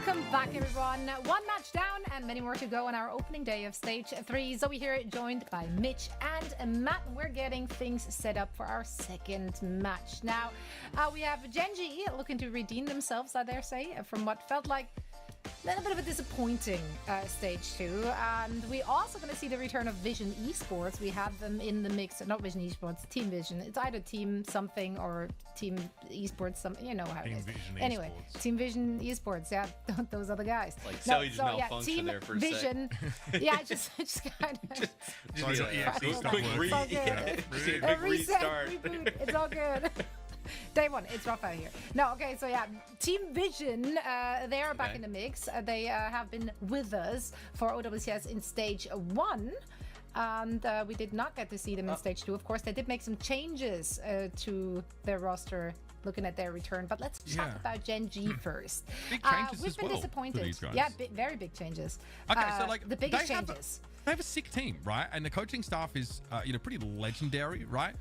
Welcome back, everyone. One match down and many more to go on our opening day of Stage 3. Zoe here, joined by Mitch and Matt. We're getting things set up for our second match. Now, we have Gen.G looking to redeem themselves, I dare say, from what felt like a little bit of a disappointing Stage 2. And we also going to see the return of Vision Esports. We have them in the mix. Not Vision Esports, Team Vision. It's either Team something or Team Esports something. You know how it is. Vision anyway, Esports. Team Vision Esports. Yeah, those are the guys. Like, so you just malfunction Team there for Vision. Yeah, just kind of. quick restart. Reboot. It's all good. Day one, it's rough out here. No, okay, so yeah, Team Vision, they are back in the mix. They have been with us for OWCS in Stage 1. And we did not get to see them in Stage 2. Of course, they did make some changes to their roster, looking at their return. But let's talk about Gen.G first. Big changes we've as been well disappointed. for these guys. Yeah, very big changes. Okay, so like the biggest changes. They have a sick team, right? And the coaching staff is, pretty legendary, right?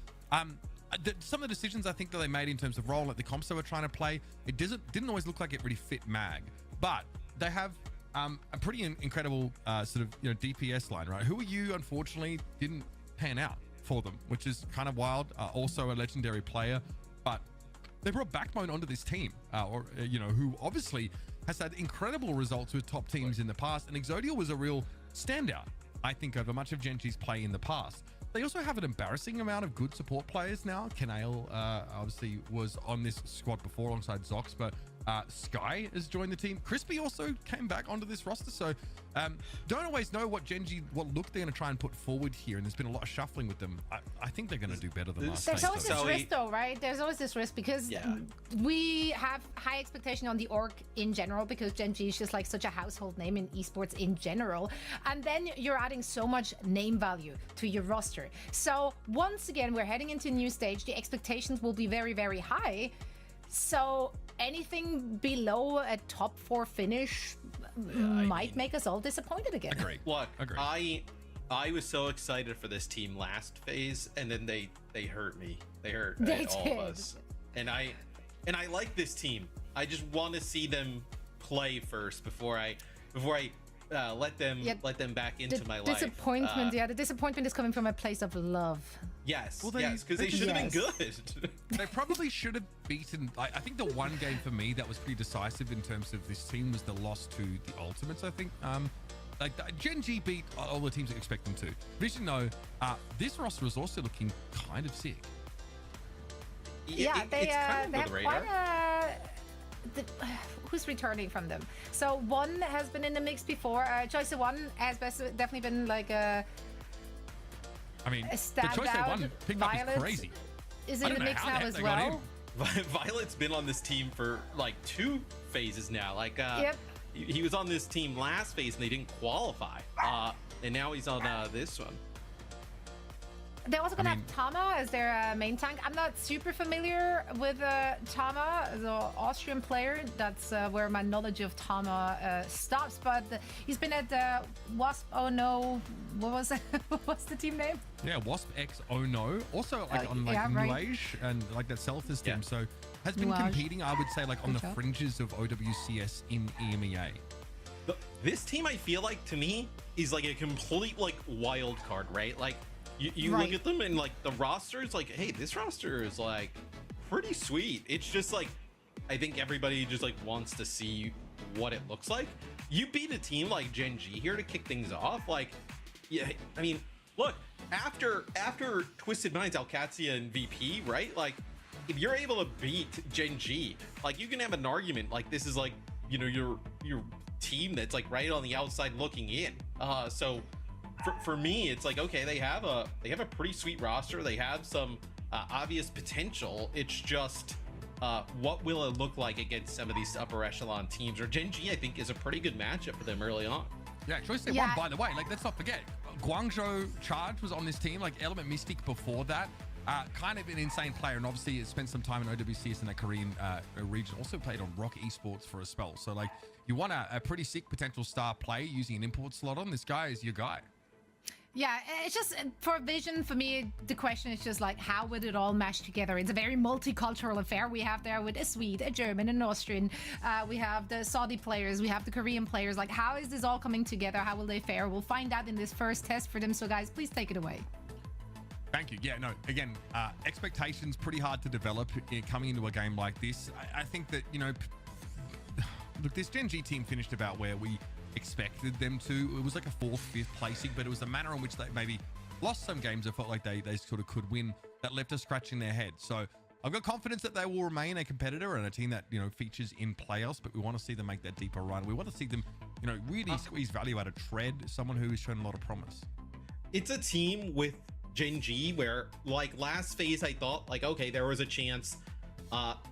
Some of the decisions I think that they made in terms of role, like the comps they were trying to play, it didn't always look like it really fit Mag. But they have a pretty incredible DPS line, right? Who are you? Unfortunately, didn't pan out for them, which is kind of wild. Also a legendary player, but they brought backbone onto this team, who obviously has had incredible results with top teams in the past. And Exodia was a real standout, I think, over much of Gen.G's play in the past. They also have an embarrassing amount of good support players now. Kanale obviously was on this squad before alongside Zox, but Sky has joined the team. Crispy also came back onto this roster, so don't always know what Gen.G, what look they're going to try and put forward here, and there's been a lot of shuffling with them. I think they're going to do better than last time. There's always this risk, though, right? There's always this risk because we have high expectation on the org in general, because Gen.G is just like such a household name in esports in general, and then you're adding so much name value to your roster. So once again, we're heading into a new stage. The expectations will be very, very high. So anything below a top 4 finish might make us all disappointed again. Agree. Look, Agree. I was so excited for this team last phase, and then they hurt me. They hurt all of us. And I like this team. I just want to see them play first before I let them back into my life. Disappointment, the disappointment is coming from a place of love. Yes, because they should have been good. They probably should have beaten. I think the one game for me that was pretty decisive in terms of this team was the loss to the Ultimates. I think Gen.G beat all the teams that expect them to. Vision though, this roster is also looking kind of sick. They have quite who's returning from them? So one has been in the mix before. Choice of One has definitely been like a. I mean, the Choice of One pickup is crazy. Is in the mix now as well? Violet's been on this team for like 2 phases now. Like, he was on this team last phase and they didn't qualify. And now he's on this one. They're also gonna have Tama as their main tank. I'm not super familiar with Tama, the Austrian player. That's where my knowledge of Tama stops. But he's been at Wasp. Oh no, what was what's the team name? Yeah, Wasp X Oh No. Also like on like Nuage and like that Celthus team. So has been competing, I would say, like on the fringes of OWCS in EMEA. This team, I feel like, to me, is like a complete like wild card, right? Like. You look at them and like the roster is like, hey, this roster is like pretty sweet. It's just like, I think everybody just like wants to see what it looks like. You beat a team like Gen.G here to kick things off. Like, yeah, I mean, look, after Twisted Minds, Alcatia and VP, right? Like, if you're able to beat Gen.G, like you can have an argument like this is like, your team that's like right on the outside looking in. So for me, it's like, okay, they have a pretty sweet roster. They have some obvious potential. It's just what will it look like against some of these upper echelon teams? Or Gen.G, I think, is a pretty good matchup for them early on. Yeah, Choice they won, by the way. Like, let's not forget, Guangzhou Charge was on this team. Like Element Mystic before that. Kind of an insane player, and obviously spent some time in OWCS in that Korean region. Also played on Rock Esports for a spell. So like, you want a pretty sick potential star player using an import slot on. This guy is your guy. Yeah, it's just for Vision, for me, the question is just like, how would it all mesh together? It's a very multicultural affair. We have there with a Swede, a German, an Austrian. We have the Saudi players. We have the Korean players. Like, how is this all coming together? How will they fare? We'll find out in this first test for them. So, guys, please take it away. Thank you. Yeah, no, again, expectations pretty hard to develop coming into a game like this. I think that, you know, look, this Gen.G team finished about where we expected them to. It was like a 4th, 5th placing, but it was the manner in which they maybe lost some games that felt like they sort of could win that left us scratching their head. So I've got confidence that they will remain a competitor and a team that, you know, features in playoffs, but we want to see them make that deeper run. We want to see them, you know, really squeeze value out of Tread, someone who has shown a lot of promise. It's a team with Gen.G where, like, last phase I thought, like, okay, there was a chance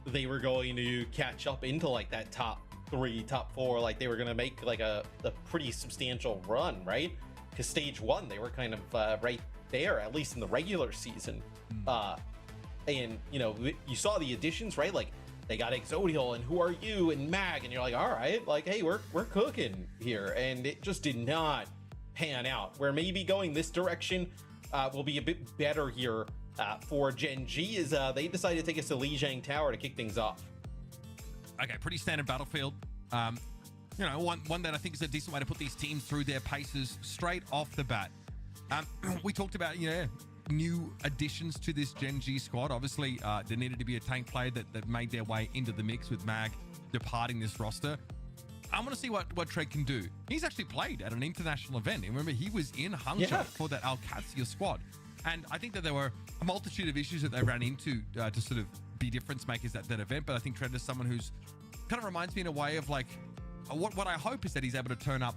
they were going to catch up into like that top 3, top 4, like they were gonna make like a pretty substantial run, right? Because stage 1 they were kind of right there, at least in the regular season. And you know, you saw the additions, right? Like they got Exodial and Who Are You and Mag, and you're like, all right, like, hey, we're cooking here. And it just did not pan out. Where maybe going this direction will be a bit better here for Gen.G is they decided to take us to Lijiang Tower to kick things off. Okay, pretty standard battlefield. You know, one that I think is a decent way to put these teams through their paces straight off the bat. We talked about, you know, new additions to this Gen.G squad. Obviously, there needed to be a tank player that made their way into the mix with Mag departing this roster. I want to see what Tread can do. He's actually played at an international event. Remember, he was in Hangzhou for that OWCS squad. And I think that there were a multitude of issues that they ran into to sort of be difference makers at that event. But I think Tread is someone who's kind of reminds me in a way of like what I hope is that he's able to turn up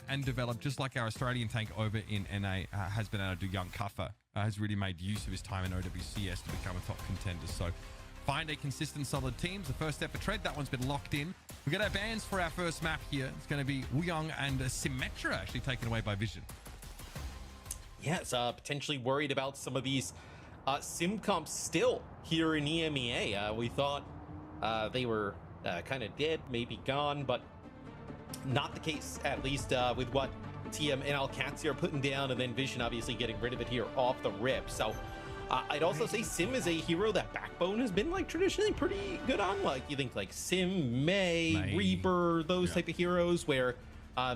and develop just like our Australian tank over in NA has been able to do. Young Cuffer has really made use of his time in OWCS to become a top contender. So find a consistent, solid team. The first step for Tread, that one's been locked in. We got our bans for our first map here. It's going to be Wuyong and Symmetra actually taken away by Vision. Yes, potentially worried about some of these sim comps still here in EMEA. We thought they were kind of dead, maybe gone, but not the case, at least with what TM and OWCS are putting down, and then Vision obviously getting rid of it here off the rip. So I'd also say Sim is a hero that Backbone has been like traditionally pretty good on. Like you think like Sim, May. Reaper, those type of heroes where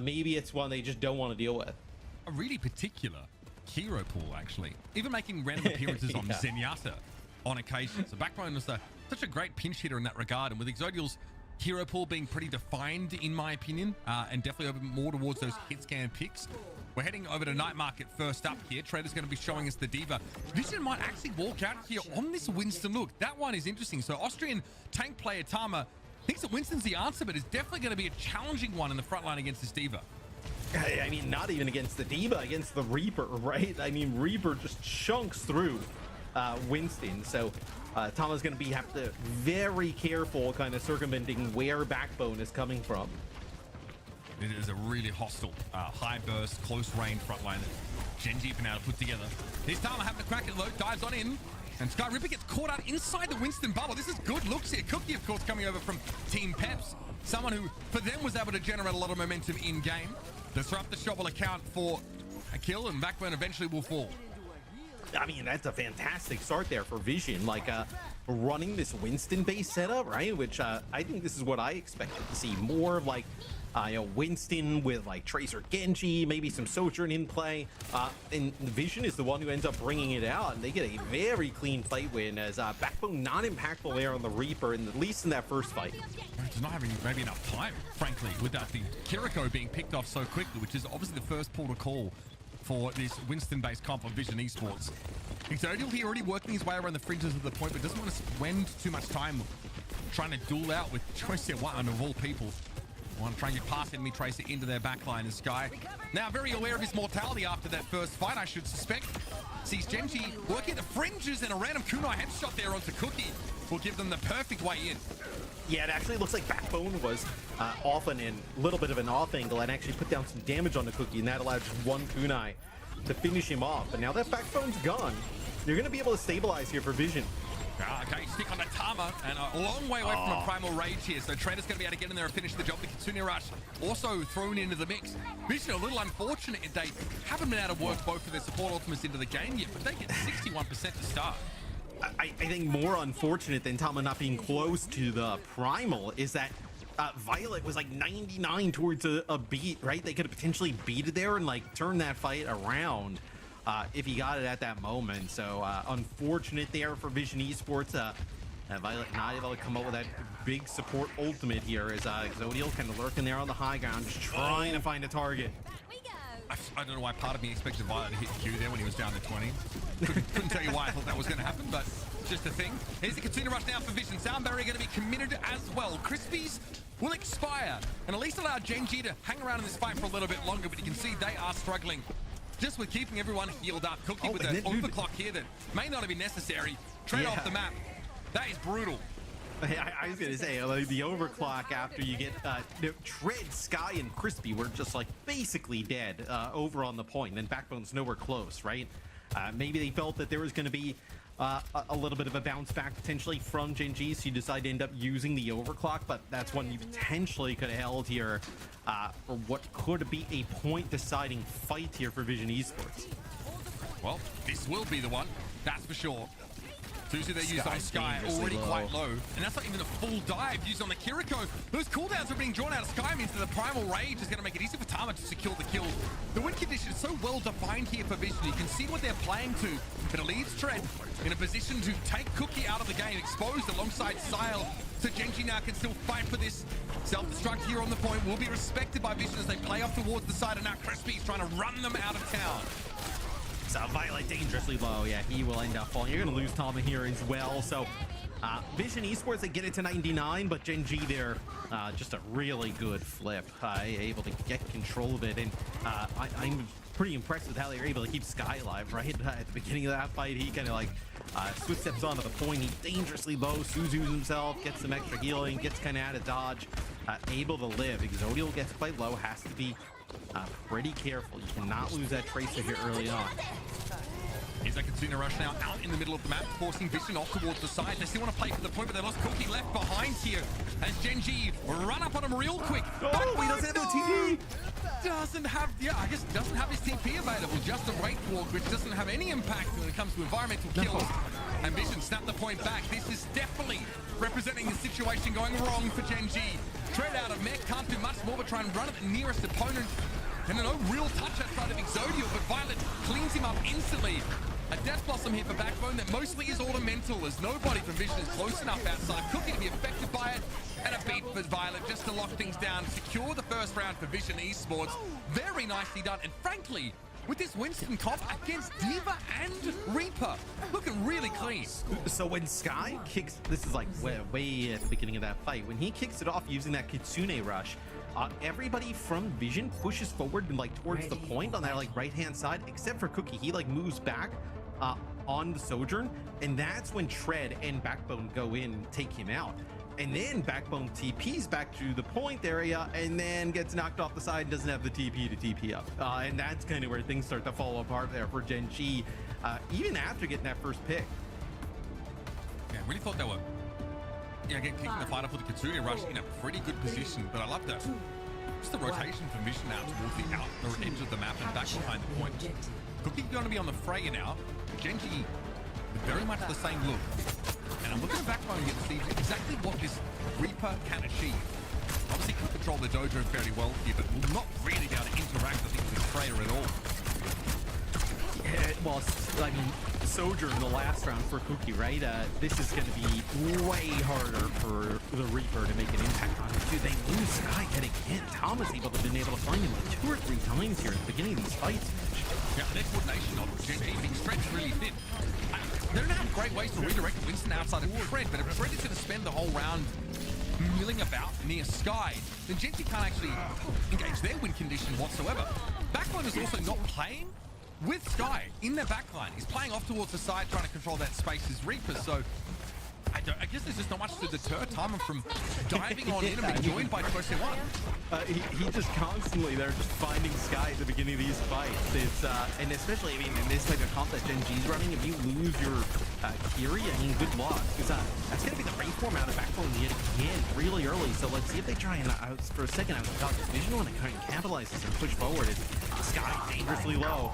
maybe it's one they just don't want to deal with. A really particular hero pool, actually. Even making random appearances on Zenyatta on occasion. So Backbone was such a great pinch hitter in that regard. And with Exodial's hero pool being pretty defined, in my opinion, and definitely over more towards those hit scan picks, we're heading over to Night Market first up here. Trader's going to be showing us the Diva. Vision might actually walk out here on this Winston. Look, that one is interesting. So Austrian tank player Tama thinks that Winston's the answer, but it's definitely going to be a challenging one in the front line against this Diva. I mean, not even against the Diva, against the Reaper, right? I mean, Reaper just chunks through Winston. So Tama's going to have to very careful kind of circumventing where Backbone is coming from. It is a really hostile, high burst, close range front line that Gen.G been able to put together. Here's Tama having to crack it low, dives on in, and Sky Ripper gets caught out inside the Winston bubble. This is good looks here. Cookie, of course, coming over from Team Peps. Someone who, for them, was able to generate a lot of momentum in game. Disrupt the shot will account for a kill, and Backbone eventually will fall. I mean, that's a fantastic start there for Vision, like running this Winston-based setup, right? Which I think this is what I expected to see. More of like, you know, Winston with like Tracer Gen.G, maybe some Sojourn in play. And Vision is the one who ends up bringing it out, and they get a very clean fight win as Backbone not impactful there on the Reaper, and at least in that first fight. Just not having maybe enough time, frankly, without the Kiriko being picked off so quickly, which is obviously the first port of call for this Winston-based comp of Vision Esports. Exodial here already working his way around the fringes of the point, but doesn't want to spend too much time trying to duel out with Choice One of all people. Want to try and get past enemy Tracer into their backline as Sky. Now very aware of his mortality after that first fight, I should suspect. Sees Gen.G working the fringes, and a random kunai headshot there onto Cookie will give them the perfect way in. Yeah, it actually looks like Backbone was often in a little bit of an off angle and actually put down some damage on the Cookie, and that allowed just one kunai to finish him off. But now that Backbone's gone, you're going to be able to stabilize here for Vision. Okay, stick on the Tama, and a long way away from a Primal Rage here, so Trader's going to be able to get in there and finish the job. The Kitsune Rush also thrown into the mix. Vision a little unfortunate. They haven't been able to work both of their support ultimates into the game yet, but they get 61% to start. I think more unfortunate than Tama not being close to the Primal is that Violet was like 99 towards a beat, right? They could have potentially beat it there and like turn that fight around if he got it at that moment. So unfortunate there for Vision Esports. Violet not able to come up with that big support ultimate here as Exodial kind of lurking there on the high ground, just trying to find a target. I don't know why part of me expected Violet to hit Q there when he was down to 20. Couldn't tell you why I thought that was going to happen, but just a thing. Here's the Kitsune Rush now for Vision. Sound Barrier going to be committed as well. Crispies will expire and at least allow Gen.G to hang around in this fight for a little bit longer, but you can see they are struggling just with keeping everyone healed up. Cookie with an overclock here that may not have been necessary. Trade off the map. That is brutal. I was gonna say, like, the overclock after you get Tread, Sky, and Crispy were just like basically dead over on the point. And then Backbone's nowhere close, right? Maybe they felt that there was gonna be a little bit of a bounce back potentially from Gen.G, so you decide to end up using the overclock, but that's one you potentially could have held here for what could be a point deciding fight here for Vision Esports. Well, this will be the one, that's for sure. Suzu they used on Sky already quite low, and that's not even a full dive used on the Kiriko. Those cooldowns are being drawn out of Sky, means that the Primal Rage is going to make it easy for Tama to secure the kill. The win condition is so well defined here for Vision. You can see what they're playing to, but it leaves Tread in a position to take Cookie out of the game, exposed alongside Sile. So Gen.G now can still fight for this. Self-destruct here on the point will be respected by Vision as they play off towards the side, and now Crispy's trying to run them out of town. Violet dangerously low. Yeah, he will end up falling. You're going to lose Tama here as well. So Vision Esports, they get it to 99, but Gen.G there, just a really good flip. Able to get control of it. And I'm pretty impressed with how they were able to keep Sky alive, right? At the beginning of that fight, he kind of like swift steps onto the point. He's dangerously low. Suzu's himself, gets some extra healing, gets kind of out of dodge, able to live. Exodial gets quite low, has to be pretty careful. You cannot lose that Tracer here early on. Here's a Kitsune Rush now out in the middle of the map, forcing Vision off towards the side. They still want to play for the point, but they lost Cookie left behind here as Gen.G run up on him real quick. Oh, he doesn't have the TP. Doesn't have, yeah, I guess doesn't have his TP available. Just a Wraith Walk, which doesn't have any impact when it comes to environmental kills. And Vision snapped the point back. This is definitely representing the situation going wrong for Gen.G. Tread out of mech, can't do much more but try and run at the nearest opponent. And no real touch outside of Exodial, but Violet cleans him up instantly. A Death Blossom here for Backbone that mostly is ornamental, as nobody from Vision is close enough outside. Cookie to be affected by it, and a beat for Violet just to lock things down, secure the first round for Vision Esports. Very nicely done, and frankly, with this Winston comp against D.Va and Reaper, looking really clean. So when Sky kicks, this is like way at the beginning of that fight, when he kicks it off using that Kitsune Rush, everybody from Vision pushes forward and like towards the point on that like right hand side, except for Cookie. He like moves back on the Sojourn, and that's when Tread and Backbone go in and take him out. And then Backbone TPs back to the point area and then gets knocked off the side and doesn't have the TP to TP up. And that's kind of where things start to fall apart there for Gen.G, even after getting that first pick. Yeah, I really thought they were kicking the fight up with the Kitsune Rush in a pretty good position, but I love that. Just the rotation from Vision out towards the outer edge of the map and back behind the point. Cookie going to be on the Freya now. Gen.G very much the same look. And I'm looking at Backbone here to see exactly what this Reaper can achieve. Obviously can control the dojo fairly well here, but will not really be able to interact, I think, with Freya at all. Yeah, well, I mean, Sojourn the last round for Cookie, right? This is going to be way harder for the Reaper to make an impact on him. Dude, they lose Sky yet again. Thomas been able to find him like 2 or 3 times here at the beginning of these fights. Yeah, their coordination of Gen.G being stretched really thin. They don't have great ways to redirect Winston outside of Tread, but if Tread is going to spend the whole round milling about near Sky, then Gen.G can't actually engage their win condition whatsoever. Backline is also not playing with Sky in their backline. He's playing off towards the side, trying to control that space as Reaper, so I I guess there's just not much to deter Tama from diving on in and being joined by Twisted One. He just constantly, they're just finding Sky at the beginning of these fights. It's and especially, I mean, in this type of comp that Gen.G's running, if you lose your Kiri, I mean, good luck, because that's going to be the rain form out of backbone yet again really early. So let's see if they try and for a second I was about this vision when they try and capitalize this and push forward. It's Sky dangerously low.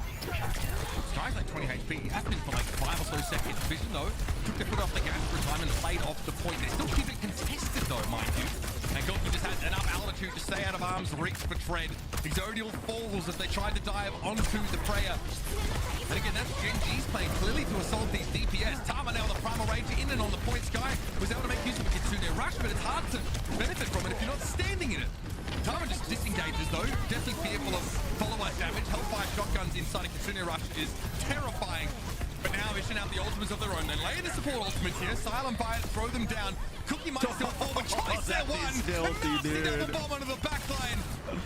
Sky's like 20 HP, happening for like 5 or so seconds. Vision though took their foot off the gas for a time and played off the point. They still keep it contested though, mind you. And Goku just had enough altitude to stay out of arm's reach for Tread. Exodial falls as they tried to dive onto the Freya. And again, that's Gen.G's playing clearly to assault these DPS. Tama now the Primal Rage in and on the point. Sky was able to make use of a Kitsune Rush, but it's hard to benefit from it if you're not standing in it. Tama just disengages though, definitely fearful of follow-up damage. Hellfire shotguns inside a Kitsune Rush is terrifying. But now Vision out the ultimates of their own. They lay the support ultimates here. Silent Violet throw them down. Cookie might still fall, but choice there one. Filthy, double bomb onto the back line.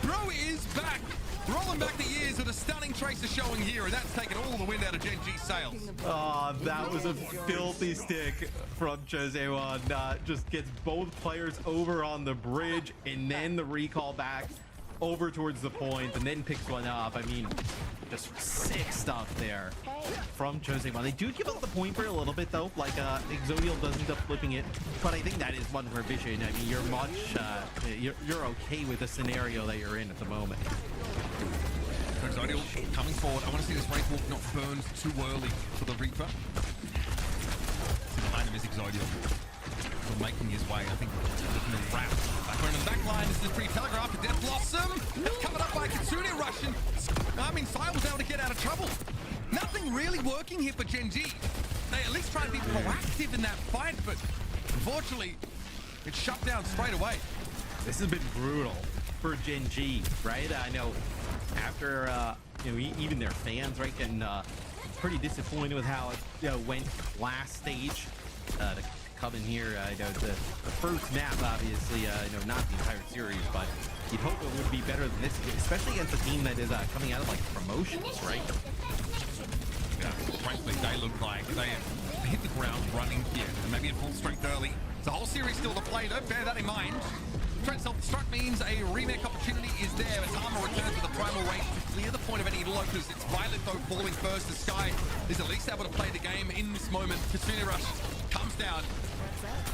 Bro is back. Rolling back the years with a stunning Tracer showing here, and that's taken all the wind out of Gen.G's sails. Oh, that was a filthy stick from Jose Juan. Just gets both players over on the bridge, and then the recall back over towards the point, and then picks one up. I mean, just sick stuff there from Jose Juan. They do give up the point for a little bit though, like Exodial does end up flipping it, but I think that is one for Vision. I mean, you're much you're okay with the scenario that you're in at the moment. Exodial coming forward. I want to see this Wraith Walk not burned too early for the Reaper. Behind him is Exodial. Still making his way, I think, looking to wrap. Back on the back line, this is pretty telegraphed. Death Blossom covered up by Kitsune Russian. I mean, Sai was able to get out of trouble. Nothing really working here for Gen.G. They at least try to be proactive in that fight, but unfortunately, it's shut down straight away. This has been brutal for Gen.G, right? I know after, you know, even their fans, right, and pretty disappointed with how it went last stage. To come in here, I know the first map, obviously, you know, not the entire series, but you'd hope it would be better than this, especially against a team that is coming out of like promotions, right? Yeah, frankly, they look like they have hit the ground running here, and maybe at full strength early. The whole series still to play, though. Bear that in mind. Trent self-destruct means a remake opportunity is there. As Tama returns with the Primal Rage to clear the point of any locals. It's Violet, though, falling first. The Sky is at least able to play the game in this moment. Kitsune Rush comes down.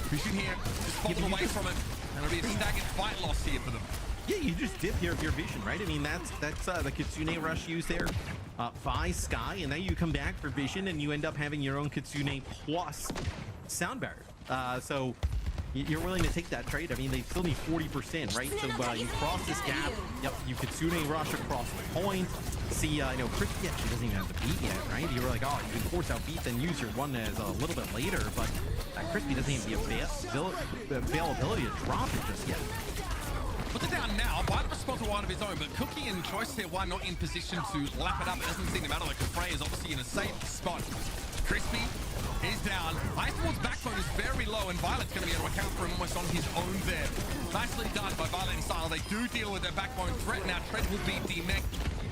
Vision here, just falling away from it. And it'll be a staggered fight loss here for them. Yeah, you just dip here of your Vision, right? I mean, that's the Kitsune Rush used there by Sky, and then you come back for Vision, and you end up having your own Kitsune plus Sound Barrier. So you're willing to take that trade. I mean, they still need 40%, right? So you cross this gap. Yep, you Kitsune Rush across the point. See, you know, Crispy actually doesn't even have the beat yet, right? You were like, oh, you can force out beat, then use your one as a little bit later, but Crispy doesn't even have the availability to drop it just yet. Put it down now. Violet responds to one of his own, but Cookie and Choice here, one not in position to lap it up. It doesn't seem to matter. Like Frey is obviously in a safe spot. Crispy is down. Eichenwalde's backbone is very low, and Violet's going to be able to account for him almost on his own there. Nicely done by Violet and Style. They do deal with their backbone threat. Now Tread will be D-Mech.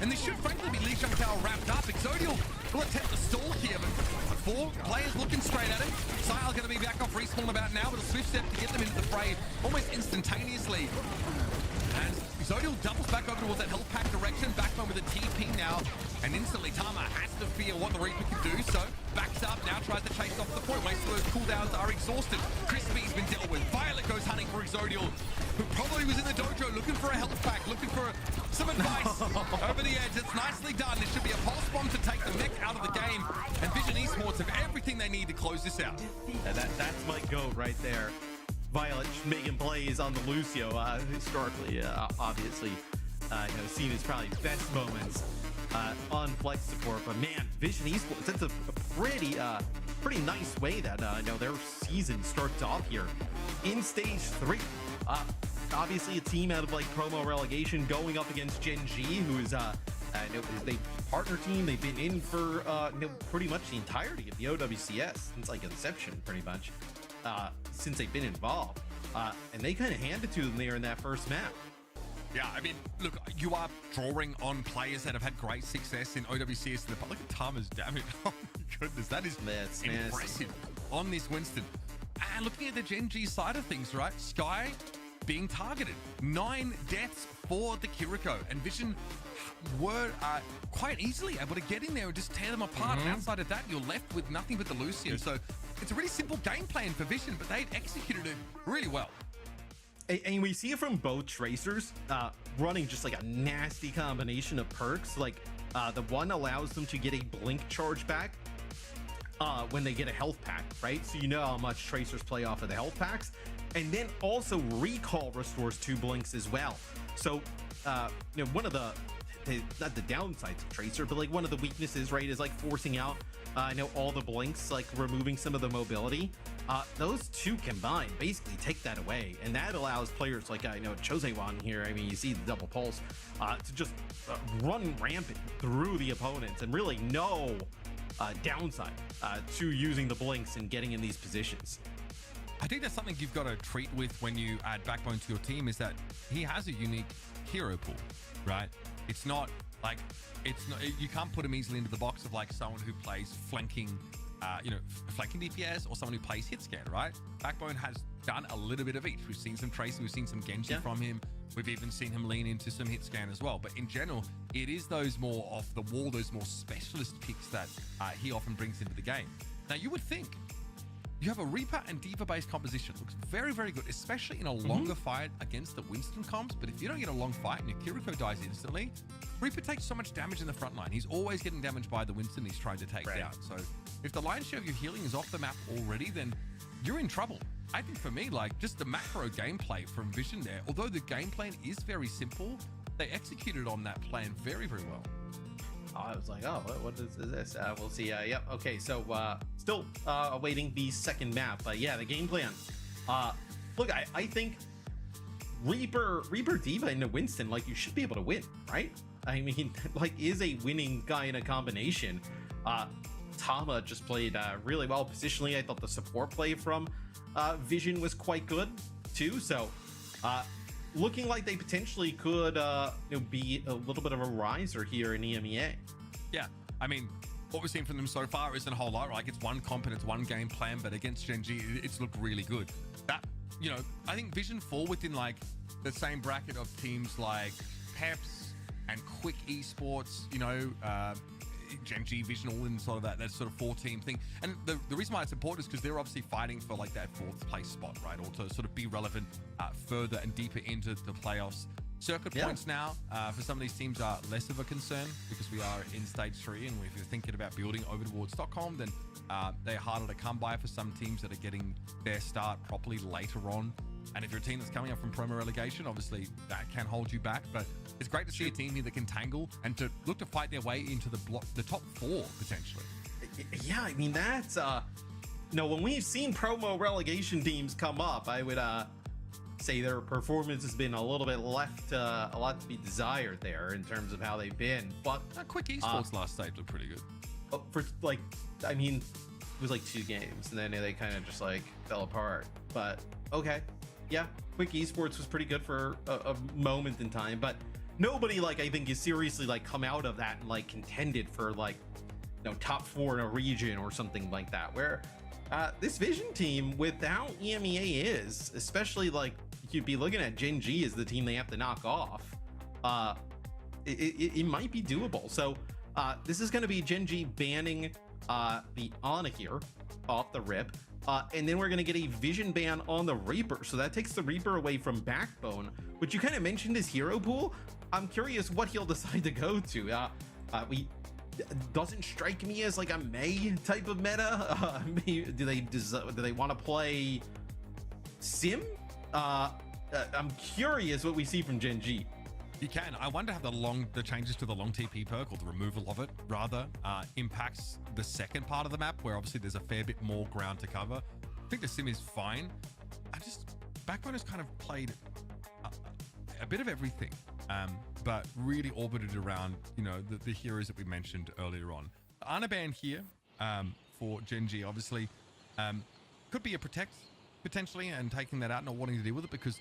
And this should frankly be Lijiang Tower wrapped up. Exodial will attempt to stall here, but 4 players looking straight at him. Style going to be back off respawn about now, but a swift step to get them into the fray almost instantaneously. And Exodial doubles back over towards that health pack direction. Backbone with a TP now. And instantly Tama has to fear what the Reaper can do. So backs up, now tries to chase off the point. Waits till those cooldowns are exhausted. Crispy's been dealt with. Violet goes hunting for Exodial, who probably was in the dojo looking for a health pack, looking for some advice over the edge. It's nicely done. It should be a pulse bomb to take the mech out of the game. And Vision Esports have everything they need to close this out. That's my goat right there. Violet making plays on the Lucio, historically, obviously, you know, seen his probably best moments on flex support. But man, Vision Esports, that's a pretty nice way that you know, their season starts off here in stage 3. Obviously, a team out of like promo relegation going up against Gen.G, who is they partner team. They've been in for you know, pretty much the entirety of the OWCS since like inception, pretty much. Since they've been involved, and they kind of handed to them there in that first map. Yeah, I mean, look, you are drawing on players that have had great success in OWCS in the public. Tama's damage. Oh my goodness, that is impressive on this Winston. And looking at the Gen.G side of things, right? Sky being targeted. 9 deaths for the Kiriko. And Vision were quite easily able to get in there and just tear them apart. And outside of that, you're left with nothing but the Lucian. So it's a really simple game plan for Vision, but they executed it really well. And we see it from both Tracers running just like a nasty combination of perks. Like the one allows them to get a blink charge back when they get a health pack, right? So you know how much Tracers play off of the health packs. And then also recall restores 2 blinks as well. So you know, one of the not the downsides of Tracer, but like one of the weaknesses, right, is like forcing out I know all the blinks, like removing some of the mobility. Those two combined basically take that away, and that allows players like I know Chosewan here. I mean, you see the double pulse to just run rampant through the opponents, and really no downside to using the blinks and getting in these positions. I think that's something you've got to treat with when you add Backbone to your team, is that he has a unique hero pool, right? It's not like you can't put him easily into the box of like someone who plays flanking, flanking DPS, or someone who plays hit scan, right? Backbone has done a little bit of each. We've seen some Tracer, we've seen some Gen.G from him. We've even seen him lean into some hit scan as well. But in general, it is those more off the wall, those more specialist picks that he often brings into the game. Now, you would think you have a Reaper and Diva based composition. Looks very, very good, especially in a longer fight against the Winston comps. But if you don't get a long fight and your Kiriko dies instantly, Reaper takes so much damage in the front line. He's always getting damaged by the Winston he's trying to take down. So if the lion's share of your healing is off the map already, then you're in trouble. I think for me, like, just the macro gameplay from Vision there, although the game plan is very simple, they executed on that plan very, very well. I was like, oh, what is this? We'll see. Yep. Okay. So still awaiting the second map. But yeah, the game plan. Look, I think Reaper Diva into Winston, like, you should be able to win, right? I mean, like, is a winning guy in a combination. Tama just played really well positionally. I thought the support play from Vision was quite good too. So looking like they potentially could be a little bit of a riser here in EMEA. Yeah, I mean, what we've seen from them so far isn't a whole lot. Like, it's one comp and it's one game plan, but against Gen.G, it's looked really good. That, I think Vision fall within like the same bracket of teams like Peps and Quick Esports, Gen.G, Vision, all in sort of that sort of 4-team thing. And the reason why it's important is because they're obviously fighting for like that 4th place spot, right? Or to sort of be relevant further and deeper into the playoffs. Circuit points now for some of these teams are less of a concern because we are in stage 3, and if you're thinking about building Overwatch.com, then they're harder to come by for some teams that are getting their start properly later on. And if you're a team that's coming up from promo relegation, obviously that can hold you back. But it's great to see a team here that can tangle and to look to fight their way into the top 4 potentially. Yeah, I mean, that's when we've seen promo relegation teams come up, I would say their performance has been a little bit left a lot to be desired there in terms of how they've been. But Quick Esports last stage looked pretty good. For like, I mean, it was like 2 games and then they kind of just like fell apart. But okay, yeah, Quick Esports was pretty good for a moment in time, but nobody, like, I think is seriously like come out of that and like contended for like top 4 in a region or something like that. Where this Vision team, with how EMEA is, especially like you'd be looking at Gen.G as the team they have to knock off, it might be doable. So this is going to be Gen.G banning the Ana here off the rip, and then we're going to get a Vision ban on the Reaper. So that takes the Reaper away from Backbone, which you kind of mentioned his hero pool. I'm curious what he'll decide to go to. Doesn't strike me as like a May type of meta. Do they want to play Sim? I'm curious what we see from Gen.G. You can. I wonder how the changes to the long TP perk, or the removal of it rather, impacts the second part of the map, where obviously there's a fair bit more ground to cover. I think the Sim is fine. Backbone has kind of played a bit of everything, but really orbited around the heroes that we mentioned earlier on. The Ana ban here for Gen.G obviously could be a protect potentially, and taking that out, not wanting to deal with it, because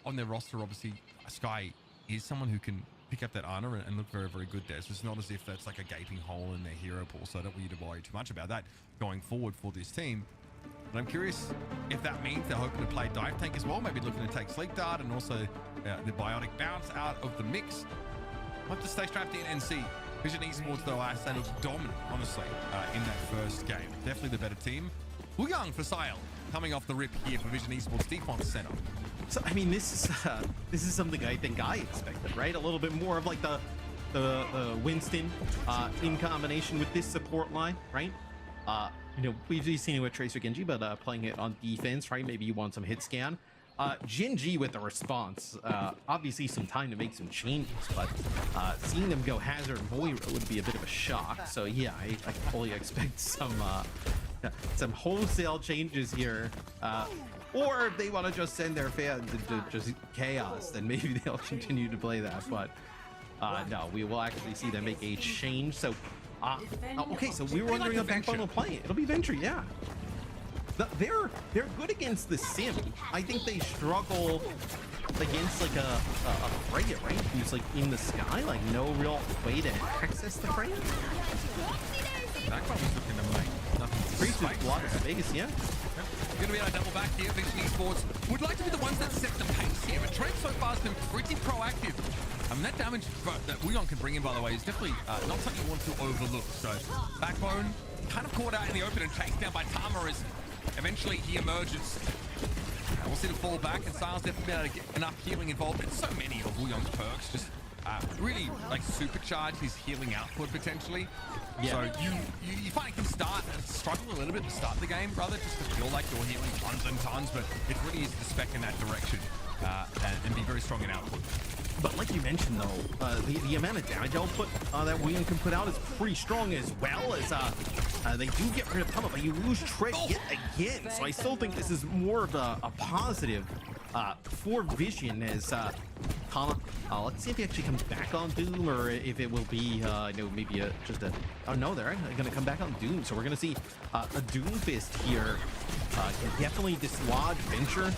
on their roster obviously Sky is someone who can pick up that Ana and look very, very good there. So it's not as if that's like a gaping hole in their hero pool. So I don't want you to worry too much about that going forward for this team. But I'm curious if that means they're hoping to play dive tank as well, maybe looking to take sleep dart and also the biotic bounce out of the mix. We'll have to stay strapped in and see. Vision Esports, though, I say, look dominant, honestly, in that first game. Definitely the better team. Lijiang for Sale coming off the rip here for Vision Esports defense center. So I mean, this is something I think I expected, right? A little bit more of like the Winston in combination with this support line, right? You know, we've seen it with Tracer Gen.G, but playing it on defense, right? Maybe you want some hit scan. Gen.G with the response, obviously some time to make some changes, but seeing them go Hazard Moira would be a bit of a shock. So yeah, I fully expect some wholesale changes here. Or if they want to just send their fans into just chaos, then maybe they'll continue to play that. But no, we will actually see them make a change. So, okay, so we were wondering if Backbone will play it. It'll be Venture, yeah. They're good against the Sim. I think they struggle against like a Freya, right? Who's like in the sky, like no real way to access the Freya. Backbone's looking to make nothing. Priest blocks Vegas, yeah. Going to be able to double back here. Vision Esports would like to be the ones that set the pace here, but Trent so far has been pretty proactive. I mean, that damage that Lijiang can bring in, by the way, is definitely not something you want to overlook. So Backbone kind of caught out in the open and chased down by Tama as eventually he emerges. We'll see the fall back, and Sile's definitely been able to get enough healing involved. And so many of Lijiang's perks just really like supercharge his healing output potentially. Yeah. So you find it can start and struggle a little bit to start the game, brother, just to feel like you're healing tons and tons, but it really is to spec in that direction and be very strong in output. But like you mentioned, though, the amount of damage output that Lijiang can put out is pretty strong, as well as they do get rid of Tama, but you lose Tread yet again. So I still think this is more of a positive for Vision, as Tama. Let's see if he actually comes back on Doom, or if it will be, you know, maybe just a. Oh no, they're going to come back on Doom. So we're going to see a Doom Fist here. Can definitely dislodge Venture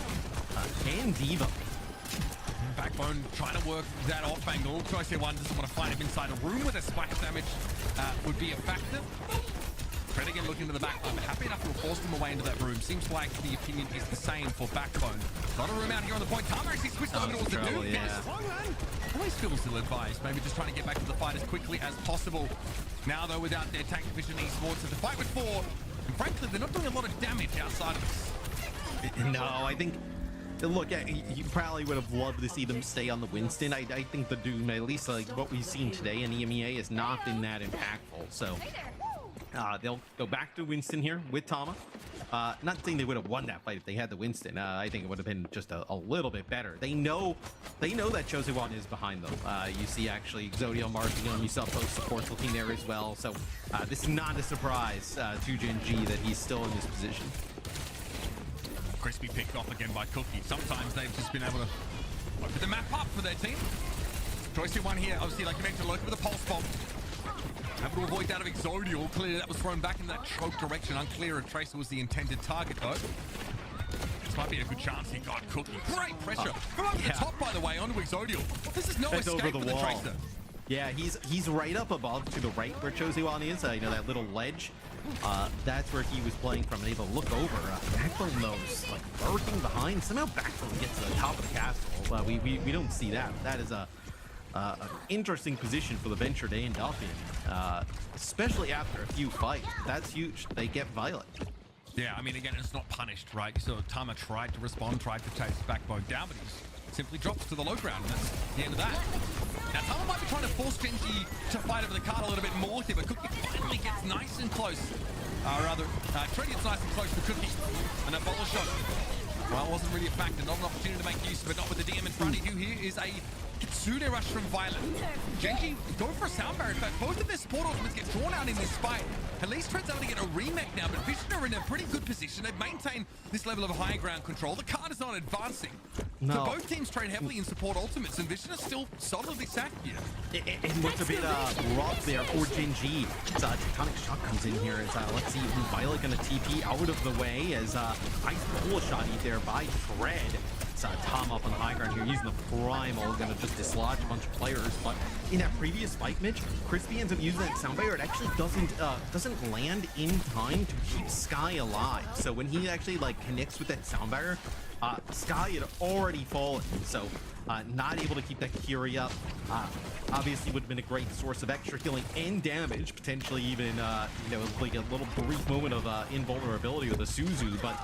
and D.Va. Backbone trying to work that off angle. Choice one doesn't want to find him inside a room where the splash damage would be a factor. Fred again looking to the backline, but happy enough to have forced him away into that room. Seems like the opinion is the same for Backbone. Not a room out here on the point. Tama actually switched over towards the Doom. Yeah. Always feels ill-advised. Maybe just trying to get back to the fight as quickly as possible. Now, though, without their tank Vision Esports, it's a fight with 4. And frankly, they're not doing a lot of damage outside of this. No, I think... Look, you probably would have loved to see them stay on the Winston. I think the Doom, at least like what we've seen today in EMEA, has not been that impactful. So they'll go back to Winston here with Tama. Not saying they would have won that fight if they had the Winston. I think it would have been just a little bit better. They know that Eichenwalde is behind them. You see actually Zodiel marking him. You saw both supports looking there as well. So this is not a surprise to Gen.G that he's still in this position. Crispy picked off again by Cookie. Sometimes they've just been able to open the map up for their team. Choice one here, obviously, like you mentioned, looking for the pulse bomb. Able to avoid that of Exodial. Clearly that was thrown back in that choke direction. Unclear if Tracer was the intended target, though. This might be a good chance. He got Cookie. Great pressure. From over the top, by the way, onto Exodial. This is no escape for the Tracer. Yeah, he's right up above to the right where Chosewan is. You know, that little ledge. That's where he was playing from, and able to look over. Backbone knows, like, lurking behind. Somehow Backbone gets to the top of the castle. We don't see that. That is an interesting position for the Venture to end up in, especially after a few fights. That's huge. They get Violet. Yeah, I mean, again, it's not punished, right? So Tama tried to respond, tried to chase Backbone down, but he simply drops to the low ground, and that's the end of that. Now, Tama might be trying to force Gen.G to fight over the card a little bit more here, but Cookie finally gets nice and close. Trey gets nice and close to Cookie, and that bowler shot, well, wasn't really a factor. Not an opportunity to make use of it, not with the DM in front of you. Here is a Kitsune rush from Violet. Gen.G go for a sound barrier. In fact, both of their support ultimates get drawn out in this fight. At least Trent's able to get a remake now, but Vision are in a pretty good position. They've maintained this level of high ground control. The card is not advancing. No. So both teams trade heavily in support ultimates, and Vision are still solidly sacked here. It looks a bit rough there for Gen.G. Tectonic Shock comes in here as let's see, Violet gonna TP out of the way as ice bullet shot there by Fred. Tom up on the high ground here, using the primal, gonna just dislodge a bunch of players. But in that previous fight, Mitch, Crispy ends up using that sound barrier. It actually doesn't land in time to keep Sky alive. So when he actually like connects with that sound barrier, Sky had already fallen. So not able to keep that Curie up. Obviously would have been a great source of extra healing and damage, potentially even you know, like a little brief moment of invulnerability with a Suzu. But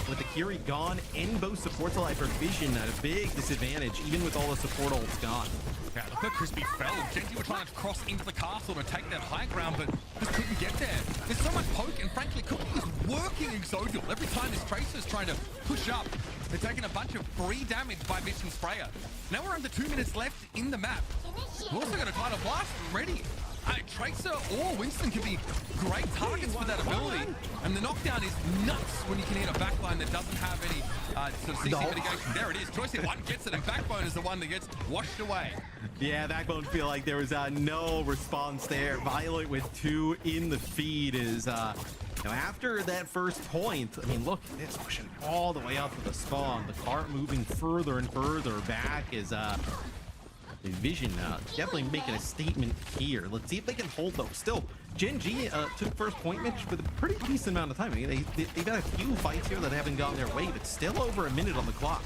with the Curie gone and both supports alive for Vision at a big disadvantage, even with all the support ults gone. Yeah, look at Crispy fell. Gen.G were trying to cross into the castle to take that high ground, but just couldn't get there. There's so much poke, and frankly, Cookie is working Exodial. Every time this Tracer's trying to push up, they're taking a bunch of free damage by Vision Sprayer. Now we're under 2 minutes left in the map. We're also going to try to blast and ready. Tracer or Winston can be great targets for that ability, and the knockdown is nuts when you can hit a backline that doesn't have any sort of CC mitigation. There it is. Choice hit one gets it, and Backbone is the one that gets washed away. Yeah, Backbone feel like there was no response there. Violet with 2 in the feed is now after that first point. I mean, look, it's pushing all the way up to the spawn. The cart moving further and further back is the Vision definitely making a statement here. Let's see if they can hold though. Still, Gen.G took first point, Mitch, with a pretty decent amount of time. I mean, they've got a few fights here that haven't gone their way, but still over a minute on the clock.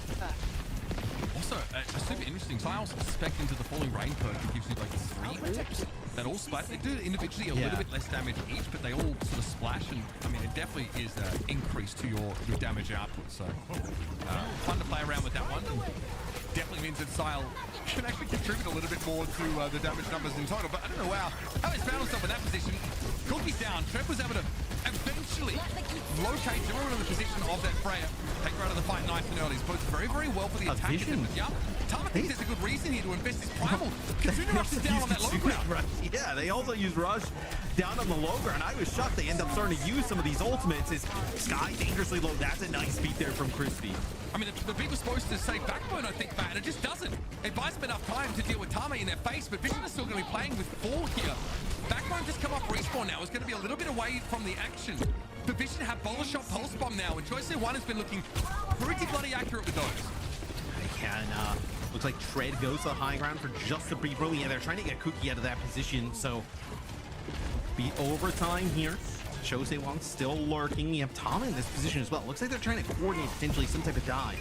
Also, a super interesting. So I also spec into the Falling Rain perk that gives you like 3 orbs that all splash. They do individually a little bit less damage each, but they all sort of splash. And I mean, it definitely is an increase to your damage output. So fun to play around with that one. Definitely means that Sile can actually contribute a little bit more to the damage numbers in total. But I don't know how he's found himself in that position. Cookie's down. Trev was able to eventually locate Zero in the position of that Freya. Take her out of the fight nice and early. But it's very, very well for the attack. Yeah. Tama thinks there's a good reason here to invest his primal. Kazuna rushes down on that low ground. Yeah, they also use Rush down on the low ground. I was shocked they end up starting to use some of these ultimates. Is Sky dangerously low? That's a nice beat there from Crispy. I mean, the beat was supposed to say Backbone, I think, Matt, and it just doesn't. It buys them enough time to deal with Tama in their face, but Vision is still going to be playing with 4 here. Backbone just come off respawn now. It's going to be a little bit away from the action. But Vision have Bowler Shot Pulse Bomb now, and Choice 1 has been looking pretty bloody accurate with those. And looks like Tread goes to the high ground for just a brief moment. Yeah, they're trying to get Cookie out of that position, so be overtime here. Chose 1 still lurking. You have Tama in this position as well. Looks like they're trying to coordinate potentially some type of dive.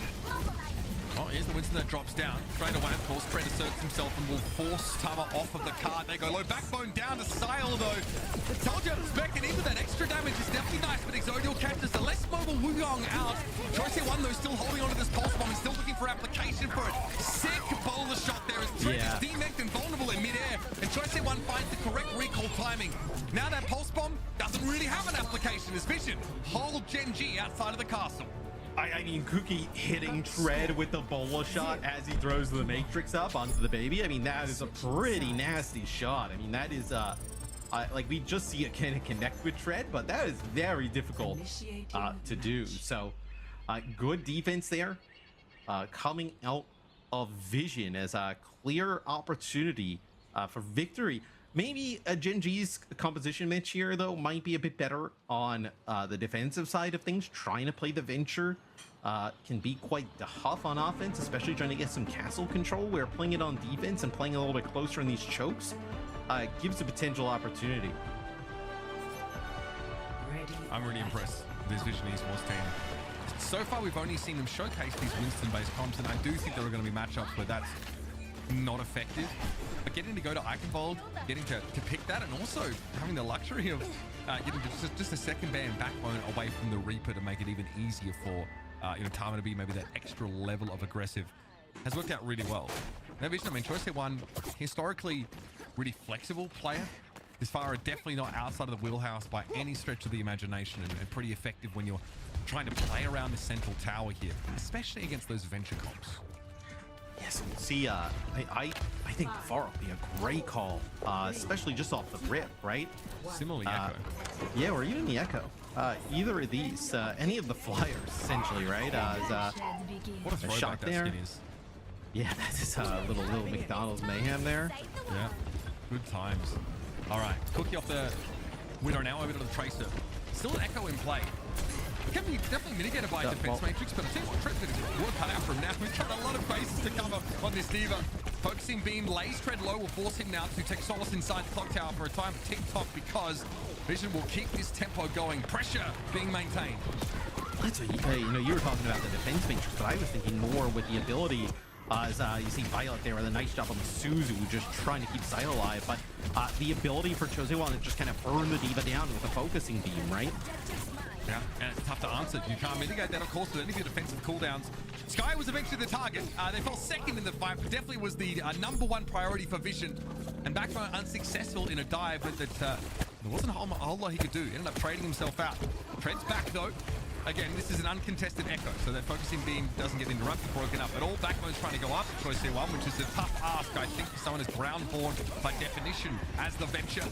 Oh, here's the Winston that drops down. Straight away, of course, Tread asserts himself and will force Tama off of the card. They go low. Backbone down to Sile, though. I told you, Spec, and even that extra damage is definitely nice, but Exodial catches the less mobile Wuyong out. Choice 1, though, still holding onto this pulse bomb. He's still looking for application for it. Sick bowler shot there as Tread is demeched and vulnerable in midair, and Choice 1 finds the correct recall timing. Now that pulse bomb doesn't really have an application as Vision hold Gen.G outside of the castle. I mean, Cookie hitting Tread with the bola shot as he throws the Matrix up onto the baby. I mean, that is a pretty nasty shot. I mean, that is like we just see it kind of connect with Tread, but that is very difficult to do. So good defense there coming out of Vision as a clear opportunity for victory. Maybe a Gen.G's composition, Mitch, here, though, might be a bit better on the defensive side of things. Trying to play the Venture can be quite tough on offense, especially trying to get some castle control, where playing it on defense and playing a little bit closer in these chokes gives a potential opportunity. I'm really impressed with this Vision Esports team. So far, we've only seen them showcase these Winston-based comps, and I do think there are going to be matchups where that's not effective. But getting to go to Eichenwalde, getting to pick that, and also having the luxury of getting just a second band Backbone away from the Reaper to make it even easier for Tama to be maybe that extra level of aggressive has worked out really well. Now, Vision, I mean, Choice 1, historically really flexible player. This far, definitely not outside of the wheelhouse by any stretch of the imagination, and pretty effective when you're trying to play around the central tower here, especially against those Venture comps. Yes, we'll see. I think Far would be a great call, especially just off the rip, right? Similarly, Echo. Yeah, or even the Echo. Either of these, any of the flyers, essentially, right? What a throwback shot that there. skin is. Yeah, that's a little McDonald's mayhem there. Yeah, good times. All right, Cookie off the window now over to the Tracer. Still an Echo in play. Can be definitely mitigated by defense matrix, but I think what Tread's going to do work cut out from now. We've got a lot of bases to cover on this Diva. Focusing beam, lays Tread low will force him now to take solace inside the clock tower for a time for TikTok because Vision will keep this tempo going. Pressure being maintained. That's what you know, you were talking about the defense matrix, but I was thinking more with the ability as you see Violet there with a nice job on the Suzu, just trying to keep Sight alive, but the ability for Chosewan to just kind of burn the Diva down with a focusing beam, right? Yeah, and it's tough to answer. You can't mitigate that, of course, with any of your defensive cooldowns. Sky was eventually the target. They fell second in the fight, but definitely was the #1 priority for Vision. And Backbone unsuccessful in a dive, but there wasn't a whole lot he could do. He ended up trading himself out. Tread's back, though. Again, this is an uncontested echo, so that focusing beam doesn't get interrupted, broken up at all. Backbone's trying to go up for Choice C1, which is a tough ask, I think, for someone as ground-born by definition as the Venture.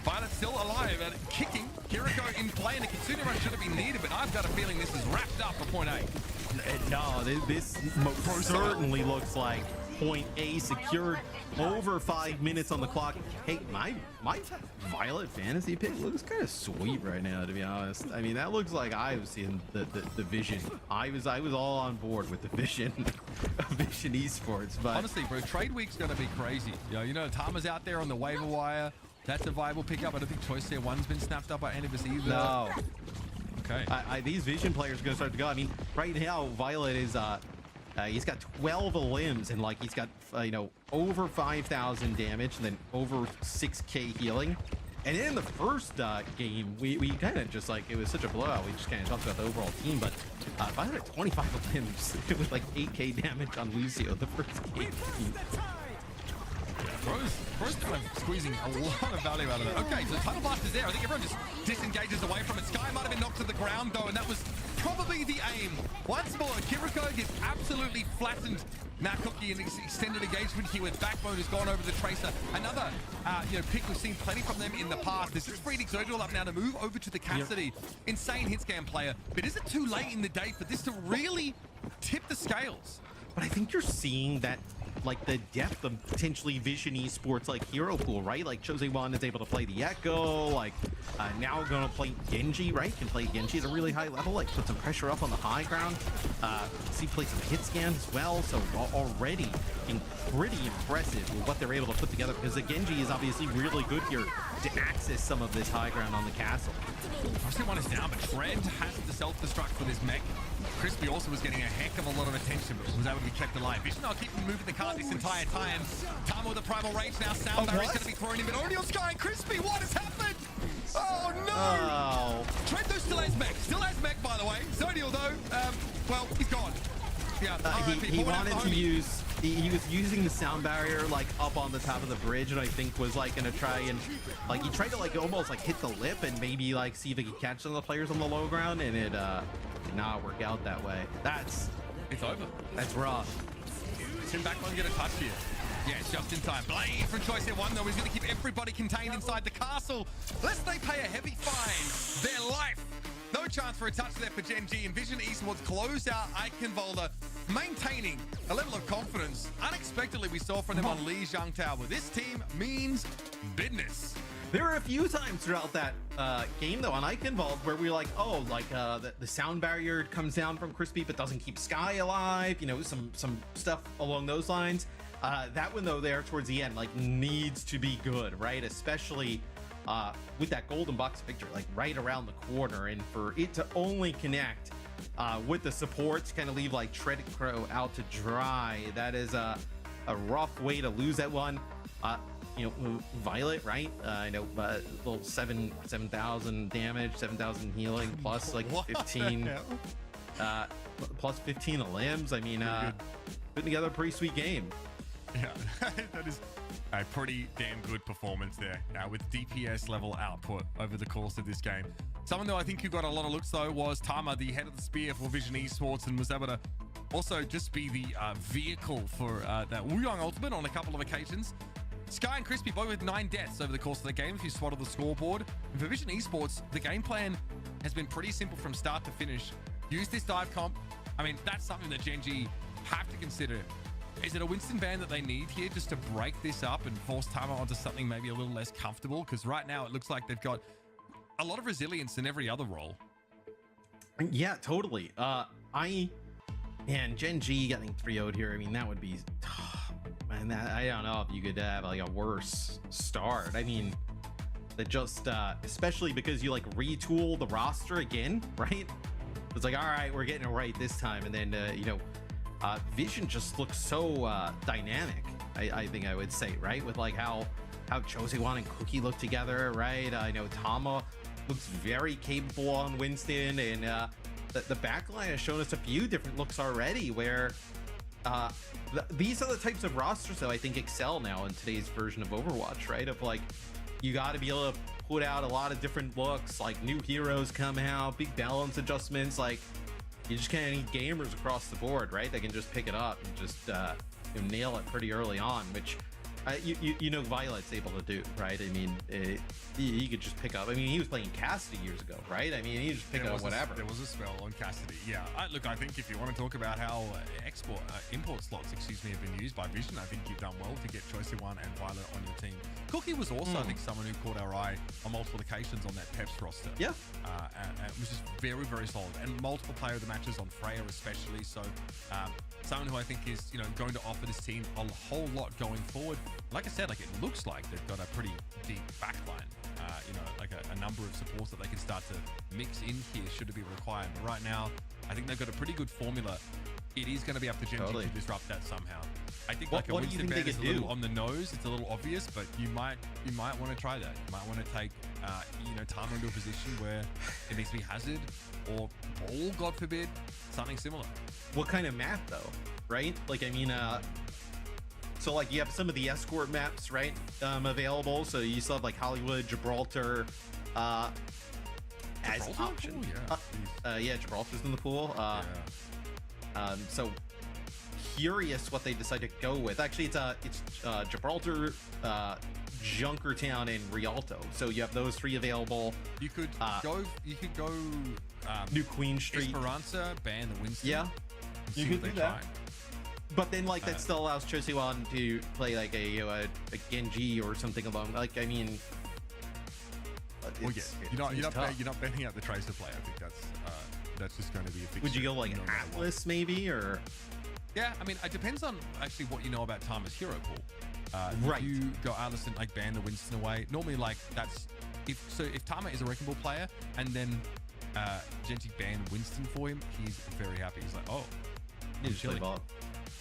Violet's still alive and kicking. Kiriko in play, and a Kitsune run should have been needed, but I've got a feeling this is wrapped up for point A. No, this most certainly looks like point A secured. Over 5 minutes on the clock. Hey, my Violet fantasy pick looks kind of sweet right now, to be honest. I mean, that looks like I was seeing the Vision. I was all on board with the Vision Esports, but honestly, bro, trade week's gonna be crazy. You know, Tama's out there on the waiver wire. That's a viable pickup. I don't think Choice C1's been snapped up by Anubis either. No. Okay. These Vision players are gonna start to go. I mean, right now Violet is he's got 12 limbs and like he's got you know, over 5,000 damage and then over 6k healing. And in the first game, we kind of just like, it was such a blowout. We just kind of talked about the overall team, but Violet had 25 limbs with like 8k damage on Lucio the first game. Bro's kind of squeezing a lot of value out of it. Okay, so the Tunnel Blast is there. I think everyone just disengages away from it. Sky might have been knocked to the ground, though, and that was probably the aim. Once more, Kiriko gets absolutely flattened. Now Cookie in extended engagement here with Backbone has gone over the Tracer. Another pick we've seen plenty from them in the past. This is freed Exodual up now to move over to the Cassidy. Yep. Insane hit scan player. But is it too late in the day for this to really tip the scales? But I think you're seeing that, like, the depth of potentially Vision Esports like hero pool, right? Like Chosewan is able to play the Echo, like now gonna play Gen.G, right? Can play Gen.G at a really high level, like put some pressure up on the high ground. See play some hit scans as well, so already being pretty impressive with what they're able to put together, because the Gen.G is obviously really good here to access some of this high ground on the castle. Obviously one is down, but Tread has to self-destruct for this mech. Crispy also was getting a heck of a lot of attention, but was able to be kept alive. Vision will keep moving the card this entire time. Tama with the primal range now. Sound barrier is going to be thrown in, but only on Sky and Crispy. What has happened? Oh no! Oh. Tread though still has mech. Still has mech, by the way. Zodial though, well, he's gone. Yeah, he wanted to use. He was using the sound barrier like up on the top of the bridge, and I think was like gonna try and like he tried to like almost like hit the lip and maybe like see if he could catch some of the players on the low ground, and it did not work out that way. It's over. That's rough. Tim back on get a touch here. Yeah, it's just in time. Blade from Choice C1 though. He's going to keep everybody contained inside the castle, lest they pay a heavy fine. Their life. No chance for a touch there for Gen.G. And Vision Esports close out Eichenwalde, maintaining a level of confidence unexpectedly we saw from them on Lijiang Tower. This team means business. There were a few times throughout that game, though, on Eichenwalde where we were like, oh, like the sound barrier comes down from Crispy but doesn't keep Sky alive, you know, some stuff along those lines. That one, though, there towards the end, like, needs to be good, right? Especially with that golden box victory, like, right around the corner. And for it to only connect with the supports, kind of leave, like, Tread Crow out to dry, that is a rough way to lose that one. You know, Violet, right? I know, little 7,000 damage, 7,000 healing, plus like 15, plus 15 limbs. I mean, putting together a pretty sweet game. Yeah, that is a pretty damn good performance there. With DPS level output over the course of this game. Someone though I think who got a lot of looks though was Tama, the head of the spear for Vision Esports, and was able to also just be the vehicle for that Wuyong ultimate on a couple of occasions. Sky and Crispy both with 9 deaths over the course of the game if you spotted the scoreboard. And for Vision Esports, the game plan has been pretty simple from start to finish. Use this dive comp. I mean, that's something that Gen.G have to consider. Is it a Winston ban that they need here just to break this up and force Tama onto something maybe a little less comfortable? Because right now it looks like they've got a lot of resilience in every other role. Yeah, totally. And Gen.G getting 3-0'd here. I mean, that would be, man. I don't know if you could have like a worse start. I mean, that just, especially because you like retool the roster again, right? It's like, all right, we're getting it right this time, and then Vision just looks so dynamic. I think I would say, right, with like how Josewan and Cookie look together, right? I know Tama looks very capable on Winston, and the backline has shown us a few different looks already where these are the types of rosters that I think excel now in today's version of Overwatch, right? Of like, you got to be able to put out a lot of different looks, like new heroes come out, big balance adjustments. Like, you just kind of need gamers across the board, right? They can just pick it up and just nail it pretty early on, which you know Violet's able to do, right? I mean, he could just pick up. I mean, he was playing Cassidy years ago, right? I mean, he just picked up whatever. There was a spell on Cassidy. Yeah. Look, I think if you want to talk about how import slots, have been used by Vision, I think you've done well to get Choicy One and Violet on your team. Cookie was also, I think, someone who caught our eye on multiple occasions on that Peps roster. Yeah. Which is very, very solid. And multiple player of the matches on Freya especially. So someone who I think is, going to offer this team a whole lot going forward. Like I said, like it looks like they've got a pretty deep backline. Like a number of supports that they can start to mix in here should it be required. But right now, I think they've got a pretty good formula. It is going to be up to Gen.G to disrupt that somehow. I think like a Winston ban is a little on the nose. It's a little obvious, but you might want to try that. You might want to take Tama into a position where it needs to be Hazard or Ball, God forbid, something similar. What kind of map though, right? Like, I mean, so like you have some of the escort maps, right, available. So you still have like Hollywood, Gibraltar, as an option. Yeah, Gibraltar's in the pool. So curious what they decide to go with. Actually, it's Gibraltar, Junkertown, and Rialto. So you have those three available. You could go. New Queen Street, Esperança, ban the Winston. Yeah, you could do that. But then, like, that still allows Chosewan to play like a Gen.G or something along. Like, I mean, you're not banning out the Tracer play. I think that's just going to be a fixture. Would you go like Atlas maybe, or? Yeah, I mean, it depends on actually what you know about Tama's hero pool. Right. If you go Atlas and like ban the Winston away, normally like that's if Tama is a Wrecking Ball player and then Gen.G ban Winston for him, he's very happy. He's like, oh, he's chilling.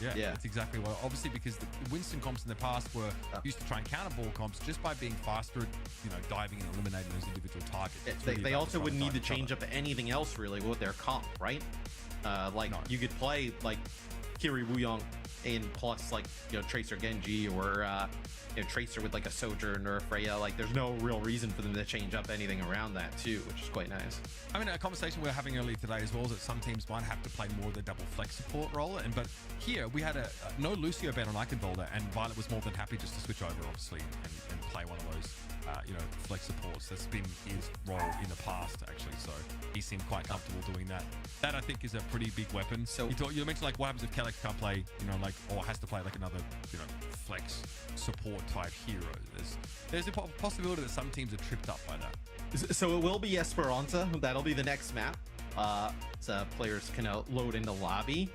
Yeah, that's exactly what. Obviously, because the Winston comps in the past were used to try and counter ball comps just by being faster, diving and eliminating those individual targets. They also wouldn't need to change up anything else really with their comp, right? You could play like Kiri Wuyong and plus like Tracer Gen.G or Tracer with like a Sojourn or a Freya. Like, there's no real reason for them to change up anything around that too, which is quite nice. I mean, a conversation we were having earlier today as well is that some teams might have to play more of the double flex support role, but here we had no Lucio ban on Eichenwalde, and Violet was more than happy just to switch over, obviously, and play one of those flex supports. That's been his role in the past, actually, so he seemed quite comfortable doing that. That, I think, is a pretty big weapon. So you mentioned like what happens if Kellex can't play, or has to play like another flex support type hero. There's a possibility that some teams are tripped up by that. So it will be Esperança. That'll be the next map. So players can load into lobby.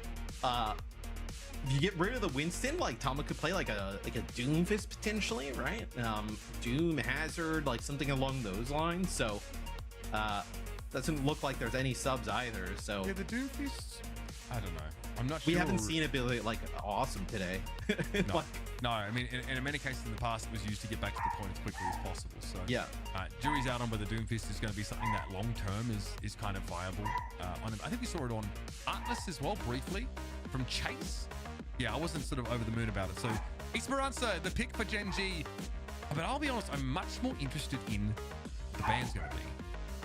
If you get rid of the Winston, like Tama could play like a Doomfist potentially, right? Doom, Hazard, like something along those lines. So doesn't look like there's any subs either. So yeah, the Doomfist, I don't know. I'm not sure. We haven't seen it be like awesome today. No, I mean, in many cases in the past, it was used to get back to the point as quickly as possible. So yeah, jury's out on whether Doomfist is going to be something that long term is kind of viable on him. I think we saw it on Atlas as well briefly from Chase. Yeah, I wasn't sort of over the moon about it. So Esperança, the pick for Gen.G. But I'll be honest, I'm much more interested in the ban's going to be.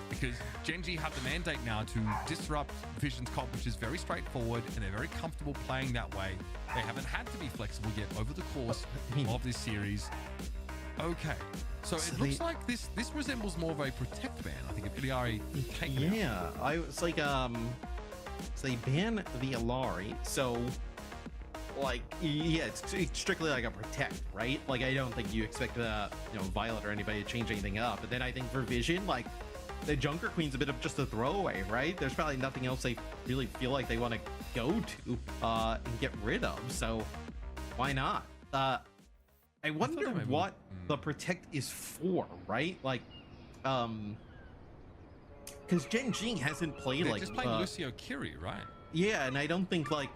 Because Gen.G have the mandate now to disrupt Vision's comp, which is very straightforward, and they're very comfortable playing that way. They haven't had to be flexible yet over the course of this series. Okay, so it looks like this resembles more of a protect ban. I think if Iliari taken out. It's like so they ban the Alari, so like it's strictly like a protect, right? Like I don't think you expect Violet or anybody to change anything up. But then I think for Vision, like the Junker Queen's a bit of just a throwaway, right? There's probably nothing else they really feel like they want to go to and get rid of. So why not? I wonder what the Protect is for, right? Like, because Gen.G hasn't played like just played Lucio Kiri, right? Yeah, and I don't think like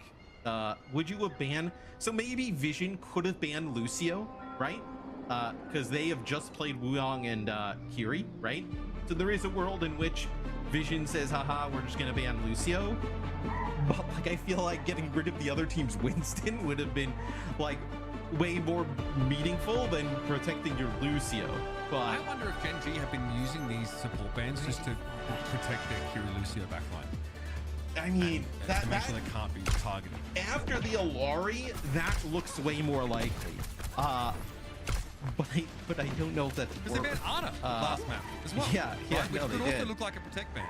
would you have banned? So maybe Vision could have banned Lucio, right? Because they have just played Wuyong and Kiri, right? So there is a world in which Vision says, haha, we're just gonna ban Lucio. But like I feel like getting rid of the other team's Winston would have been like way more meaningful than protecting your Lucio. But I wonder if Gen.G have been using these support bans just to protect their Kiri Lucio backline. I mean, to make sure they can't be targeted. After the Alari, that looks way more likely. But I don't know if that's because they banned Ana last map as well. Yeah, right? Which no, could they also did. look like a protect ban.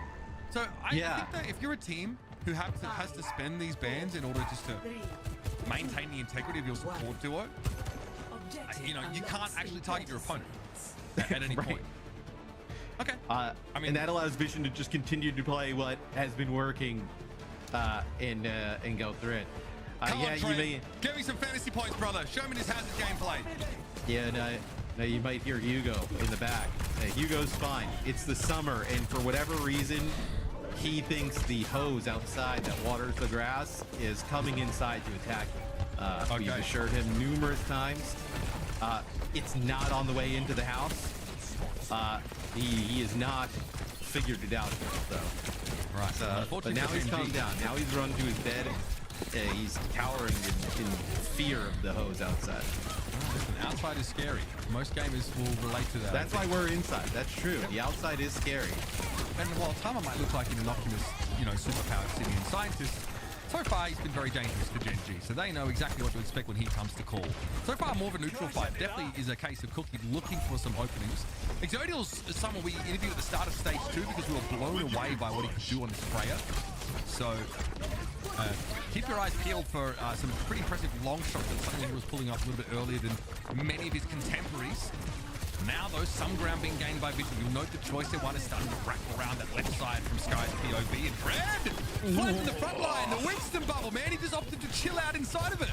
So I think that if you're a team who has to spend these bans in order just to maintain the integrity of your support duo, you know, you can't actually target your opponent at any point. Okay. I mean, and that allows Vision to just continue to play what has been working and go through it. Come on, Trey. Give me some fantasy points, brother. Show me this hazard gameplay. Yeah, no, you might hear Hugo in the back. Hey, Hugo's fine. It's the summer, and for whatever reason, he thinks the hose outside that waters the grass is coming inside to attack him. We've assured him numerous times. It's not on the way into the house. He has not figured it out yet, though. Right. But now he's calmed down. Now he's run to his bed. He's cowering in fear of the hose outside. Listen, outside is scary. Most gamers will relate to that. That's why we're inside. That's true. The outside is scary. And while Tama might look like an innocuous, you know, superpowered Simian scientist, so far he's been very dangerous to Gen.G, so they know exactly what to expect when he comes to call. So far, more of a neutral fight. Definitely is a case of Cookie looking for some openings. Exodial's someone we interviewed at the start of stage 2 because we were blown away by what he could do on this Freya. So keep your eyes peeled for some pretty impressive long shots. That's something he was pulling up a little bit earlier than many of his contemporaries. Now, though, some ground being gained by Vision. You'll note the choice they one is starting to wrap around that left side from Sky's POV. And Fred finds in the front line. The Winston bubble, man. He just opted to chill out inside of it.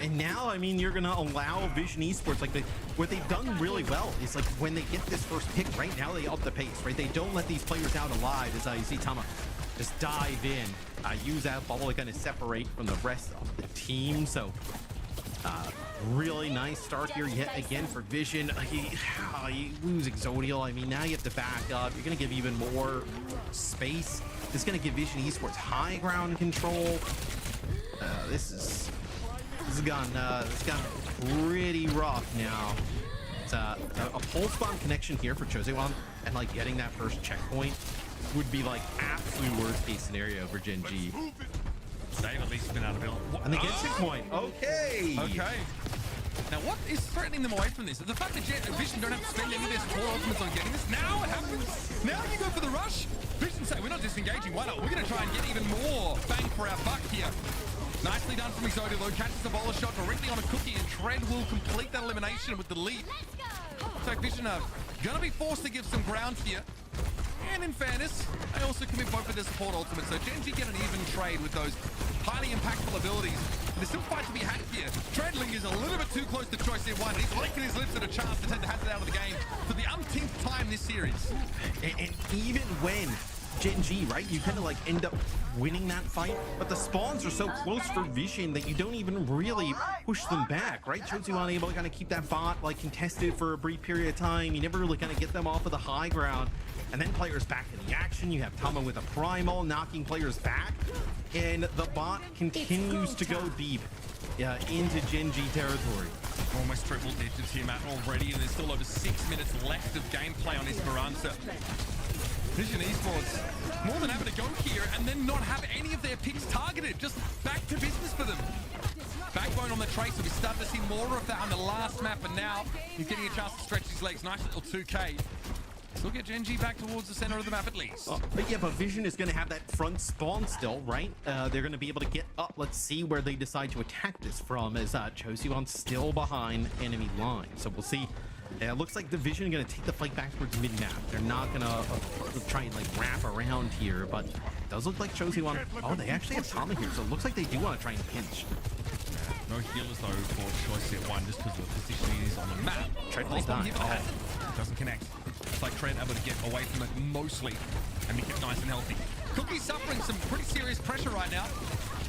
And now, I mean, you're going to allow Vision Esports, like what they've done really well is like when they get this first pick, right now they up the pace, right? They don't let these players out alive, as you see Tama just dive in, use that bubble to kind of separate from the rest of the team. So really nice start here yet again for Vision. He lose Exodial. I mean, now you have to back up. You're going to give even more space. It's going to give Vision Esports high ground control. This has gone pretty rough now. It's a pulse bomb connection here for Chosewan, and like getting that first checkpoint would be like absolute worst case scenario for Gen.G. They've at least been out of it. And they get checkpoint. Okay. Now, what is threatening them away from this? The fact that Vision don't have to spend any of their support ultimates on getting this. Now it happens. Now you go for the rush. Vision say, we're not disengaging. Why not? We're going to try and get even more bang for our buck here. Nicely done from Exodial, though. Catches the bowler shot directly on a Cookie, and Tread will complete that elimination with the lead. So Vision are going to be forced to give some ground here. And in fairness, they also commit both of their support ultimates. So Gen.G get an even trade with those highly impactful abilities. There's still fight to be had here. Treadling is a little bit too close to choice in one. He's licking his lips at a chance to take the hazard out of the game for the umpteenth time this series. And even when Gen.G, right, you kind of like end up winning that fight, but the spawns are so close for Vision that you don't even really push them back, right? Chosewan unable to kind of keep that bot like contested for a brief period of time. You never really kind of get them off of the high ground. And then players back in the action. You have Tama with a primal knocking players back, and the bot continues to go deep into Gen.G territory. Almost triple digits here, Matt, already, and there's still over 6 minutes left of gameplay on Esperança. Vision Esports more than happy to go here and then not have any of their picks targeted. Just back to business for them. Backbone on the tracer. We start to see more of that on the last map, and now he's getting a chance to stretch his legs. Nice little 2K. Still get Gen.G back towards the center of the map at least. But yeah, but Vision is going to have that front spawn still, right? They're going to be able to get up. Let's see where they decide to attack this from, as Chosiwan's still behind enemy line. So we'll see. It looks like the Vision are going to take the fight back towards mid-map. They're not going to try and like wrap around here, but it does look like Chosiwan. Oh, they actually have Tommy here, so it looks like they do want to try and pinch. No healers though for Choice at 1 just because of the position he is on the map. Tread Nice well one done. here, but doesn't connect. It's like Tread able to get away from it mostly and make it nice and healthy. Cookie's suffering some pretty serious pressure right now.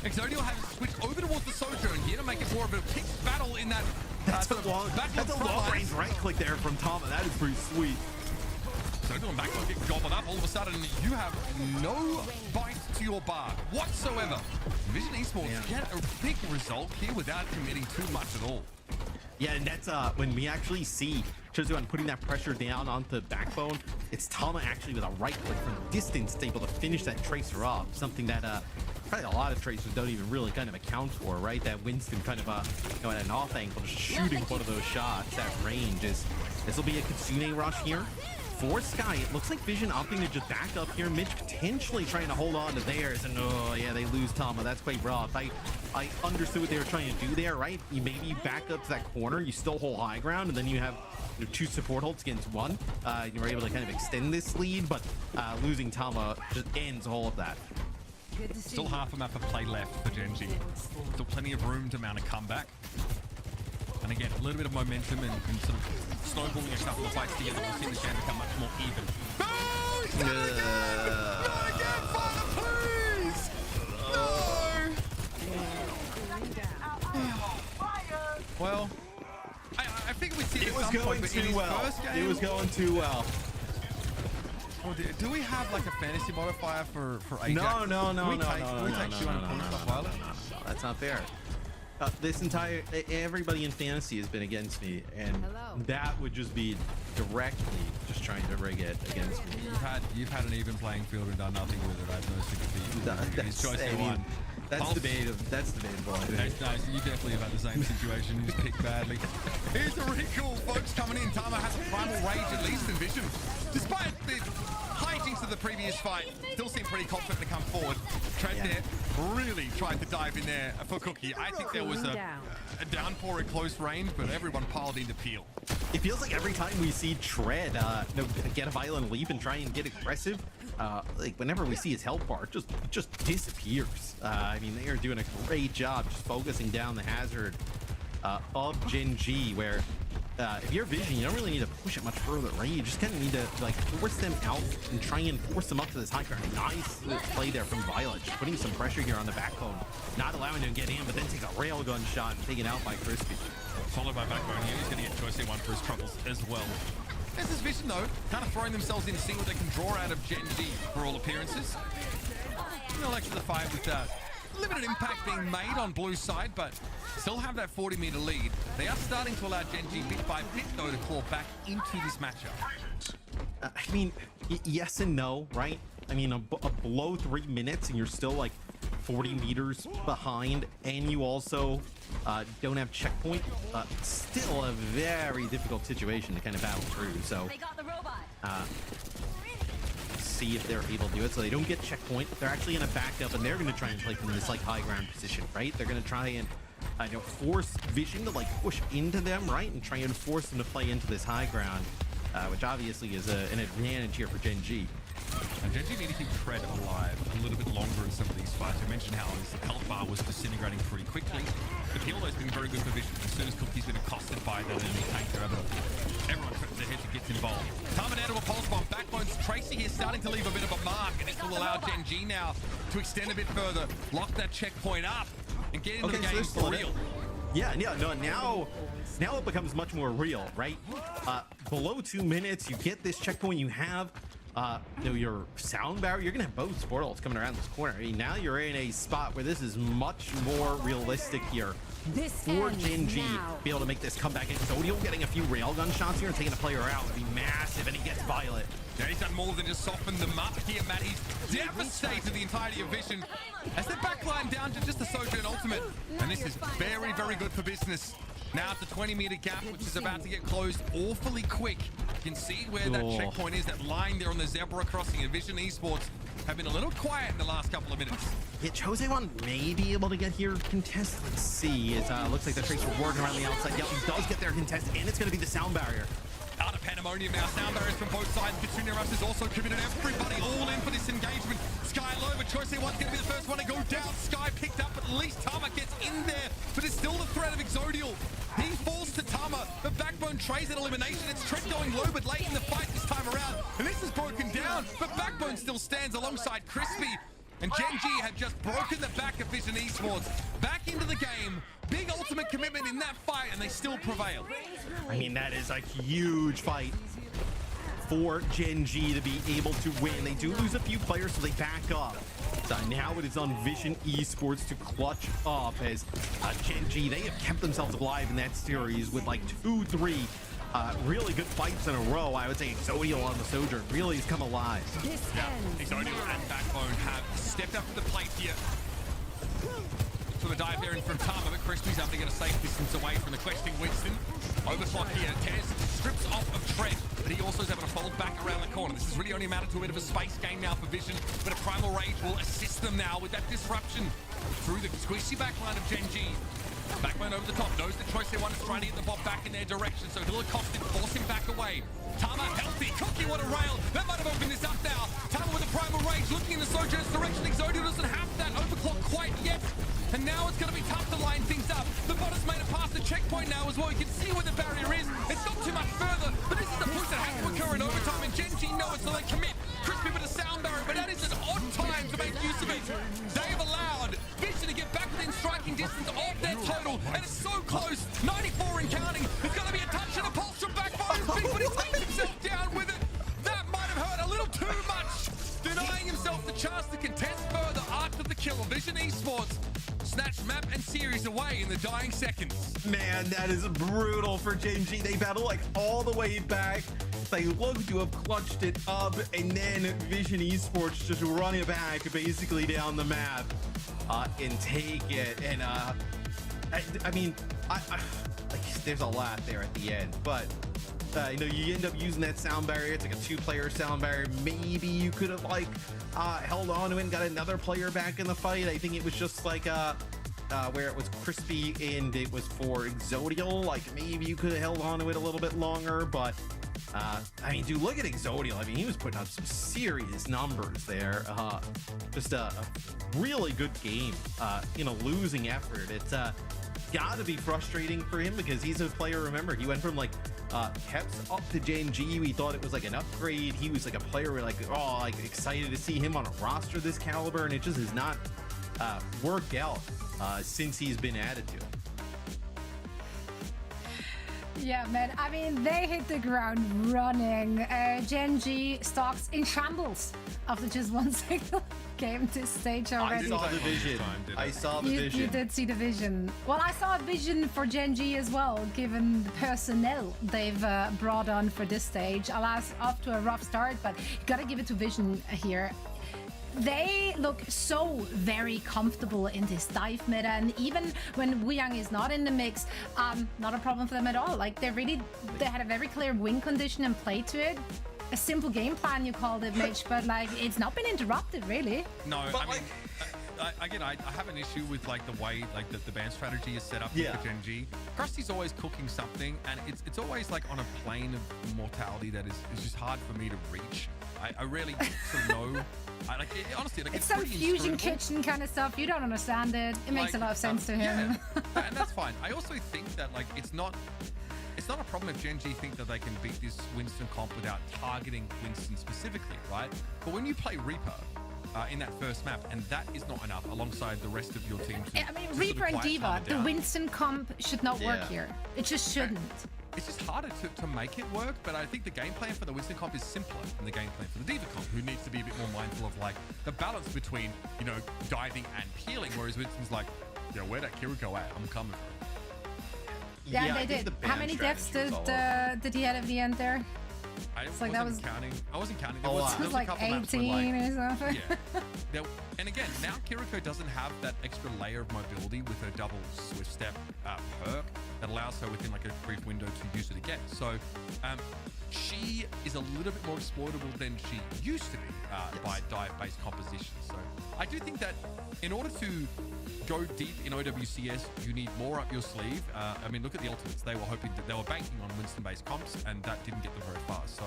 Exodio has switched over towards the Sojourn here to make it more of a pitched battle in that. That's a long range right click there from Tama. That is pretty sweet. So doing back will get gobbled up. All of a sudden, you have no bite to your bar whatsoever. Vision Esports get a big result here without committing too much at all. Yeah, and that's when we actually see Chozuan putting that pressure down onto the backbone. It's Tama actually with a right click from distance able to finish that tracer off. Something that probably a lot of tracers don't even really kind of account for, right? That Winston kind of at an off angle, just shooting one of those shots. That range is. This will be a Kitsune rush here. For Sky, it looks like Vision opting to just back up here. Mitch potentially trying to hold on to theirs, and oh yeah, they lose Tama. That's quite rough. I understood what they were trying to do there, right? You maybe back up to that corner, you still hold high ground, and then you have two support holds against one. You were able to kind of extend this lead, but losing Tama just ends all of that. Still half a map of play left for Gen.G. Still plenty of room to mount a comeback. And again, a little bit of momentum and sort of snowballing a couple of fights together. We'll see this game become much more even. No! He's gonna again, Father, please! No! Well, I think we see it was going too well. It was going too well. Oh, do we have like a fantasy modifier for Ajax? No. That's not fair. This entire everybody in fantasy has been against me, and that would just be directly just trying to rig it against me. You've had an even playing field and done nothing with it. I have no sympathy. His choice they won. That's debatable. Nice. You definitely have had the same situation. You just picked badly. Here's the recall, folks, coming in. Tama has a primal rage at least in Vision. Despite the hijinks of the previous fight, still seemed pretty confident to come forward. Tread there really tried to dive in there for Cookie. I think there was a downpour at close range, but everyone piled into Peel. It feels like every time we see Tread get a violent leap and try and get aggressive, like whenever we see his health bar, it just disappears. I mean, they are doing a great job just focusing down the hazard of Gen.G, where if you're Vision, you don't really need to push it much further, right? You just kind of need to like force them out and try and force them up to this high ground. Nice play there from Violet, just putting some pressure here on the backbone, not allowing them to get in, but then take a railgun shot and taken out by Crispy. Followed by backbone here. He's going to get Choice one for his troubles as well. This is Vision though, kind of throwing themselves in to see what they can draw out of Gen.G for all appearances. No extra the fight with limited impact being made on blue side, but still have that 40-meter lead. They are starting to allow Gen.G bit by bit though to claw back into this matchup. I mean, yes and no, right? I mean, below 3 minutes and you're still like 40 meters behind, and you also don't have checkpoint. Still a very difficult situation to kind of battle through. So see if they're able to do it. So they don't get checkpoint. They're actually going to back up, and they're going to try and play from this like high ground position, right? They're going to try and force Vision to like push into them, right, and try and force them to play into this high ground, which obviously is an advantage here for Gen.G. And Gen.G need to keep Tread alive a little bit longer in some of these fights. I mentioned how his health bar was disintegrating pretty quickly. The Peel has been very good for Vision. As soon as Cookie's been accosted by that enemy tank, everyone turns their head to get involved. Tama down to a pulse bomb. Backbone's Tracy here starting to leave a bit of a mark, and this will allow Gen.G now to extend a bit further, lock that checkpoint up, and get into the game for real. Yeah, no, now it becomes much more real, right? Below 2 minutes, you get this checkpoint, you have your sound barrier, you're gonna have both portals coming around this corner. I mean, now you're in a spot where this is much more realistic here for Gen.G be able to make this comeback. And Zodiel getting a few railgun shots here and taking a player out would be massive, and he gets Violet. Yeah, he's done more than just soften them up here, Matt. He's devastated the entirety of Vision as they backline down to just the Sojourn ultimate. And this is very, very good for business. Now it's a 20-meter gap, which is about to get closed awfully quick. You can see where that checkpoint is, that line there on the zebra crossing. And Vision Esports have been a little quiet in the last couple of minutes. Yeah, Jose1 may be able to get here contest. Let's see. It looks like the Tracer working around the outside. Yep, he does get their contest, and it's going to be the sound barrier. Out of pandemonium now. Sound barriers from both sides. Petunia Rush is also committed. Everybody all in for this engagement. Sky low, but Jose1's going to be the first one to go down. Sky picked up. At least Tama gets in there, but it's still the threat of Exodial. He falls to Tama, but Backbone trays an elimination. It's Trent going low, but late in the fight this time around. And this is broken down, but Backbone still stands alongside Crispy. And Gen.G have just broken the back of Vision Esports. Back into the game. Big ultimate commitment in that fight, and they still prevail. I mean, that is a huge fight for Gen.G to be able to win. They do lose a few players, so they back up. So now it is on Vision Esports to clutch up as Gen.G, they have kept themselves alive in that series with like 2-3 really good fights in a row. I would say Exodial on the Sojourn really has come alive. Exodial and Backbone have stepped up to the plate here. From a dive there in from Tama, but Crispy's able to get a safe distance away from the questing Winston. Overclock here. Tez strips off of Trent, but he also is able to fold back around the corner. This is really only amounted to a bit of a space game now for Vision, but a Primal Rage will assist them now with that disruption through the squishy backline of Gen.G. Backbone over the top, knows that Choice1 is trying to get the ball back in their direction, so he'll accost him, force him back away. Tama healthy, Cookie, what a rail. That might have opened this up now. Tama with a Primal Rage looking in the Sojourn's direction. Exodial doesn't have that overclock quite yet. And now it's going to be tough to line things up. The bot has made it past the checkpoint now as well. You can see where the barrier is. It's not too much further, but this is the push that has to occur in overtime, and Gen.G know it, so they commit. Crispy with a sound barrier, but that is an odd time to make use of it. They have allowed Vision to get back within striking distance of their total, and it's so close. 94 and counting. It's going to be a touch and a pulse from Backbone. Big, but he takes himself down with it. That might have hurt a little too much. Denying himself the chance to contest further after the kill. Vision Esports snatch map and series away in the dying seconds. Man, that is brutal for Gen.G. They battle like all the way back. They look to have clutched it up, and then Vision Esports just run it back basically down the map and take it. And I mean, like, there's a lot there at the end, but you know, you end up using that sound barrier. It's like a 2-player sound barrier. Maybe you could have like held on to it and got another player back in the fight. I think it was just like where it was Crispy and it was for Exodial. Like, maybe you could have held on to it a little bit longer, but I mean, dude, look at Exodial. I mean, he was putting up some serious numbers there. Just a really good game in a losing effort. It's gotta be frustrating for him because he's a player. Remember, he went from like Keps up to Gen.G. We thought it was like an upgrade. He was like a player we're like, oh, like excited to see him on a roster this caliber, and it just has not worked out since he's been added to it. Yeah, man. I mean, they hit the ground running. Gen.G stocks in shambles after just one single game this stage already. I saw the vision. I saw the vision. You did see the vision. Well, I saw a vision for Gen.G as well, given the personnel they've brought on for this stage. Alas, off to a rough start, but you gotta give it to Vision here. They look so very comfortable in this dive meta, and even when Lijiang is not in the mix, not a problem for them at all. Like, they had a very clear win condition and play to it. A simple game plan, you called it, Mitch, but like, it's not been interrupted really. No, but I mean, again, I have an issue with like the way like the ban strategy is set up for Gen.G. Krusty's always cooking something, and it's always like on a plane of mortality that is just hard for me to reach. I really sort of know. Honestly, like, it's some fusion kitchen kind of stuff. You don't understand it. It makes a lot of sense to him. Yeah, and that's fine. I also think that like it's not a problem if Gen.G think that they can beat this Winston comp without targeting Winston specifically, right? But when you play Reaper in that first map, and that is not enough alongside the rest of your team. I mean, Reaper and D.Va, the Winston comp should not work here. It just shouldn't. It's just harder to make it work, but I think the game plan for the Winston comp is simpler than the game plan for the D.Va comp, who needs to be a bit more mindful of like the balance between, you know, diving and peeling, whereas Winston's like, yeah, where'd that Kiriko at? I'm coming for it. Yeah, they did. How many deaths did he have at the end there? I wasn't counting. There was like 18 or something. Yeah. And again, now Kiriko doesn't have that extra layer of mobility with her double swift step perk. that allows her within like a brief window to use it again. So she is a little bit more exploitable than she used to be by dive-based compositions. So I do think that in order to go deep in OWCS, you need more up your sleeve. I mean, look at the Ultimates. They were hoping that they were banking on Winston-based comps, and that didn't get them very far. So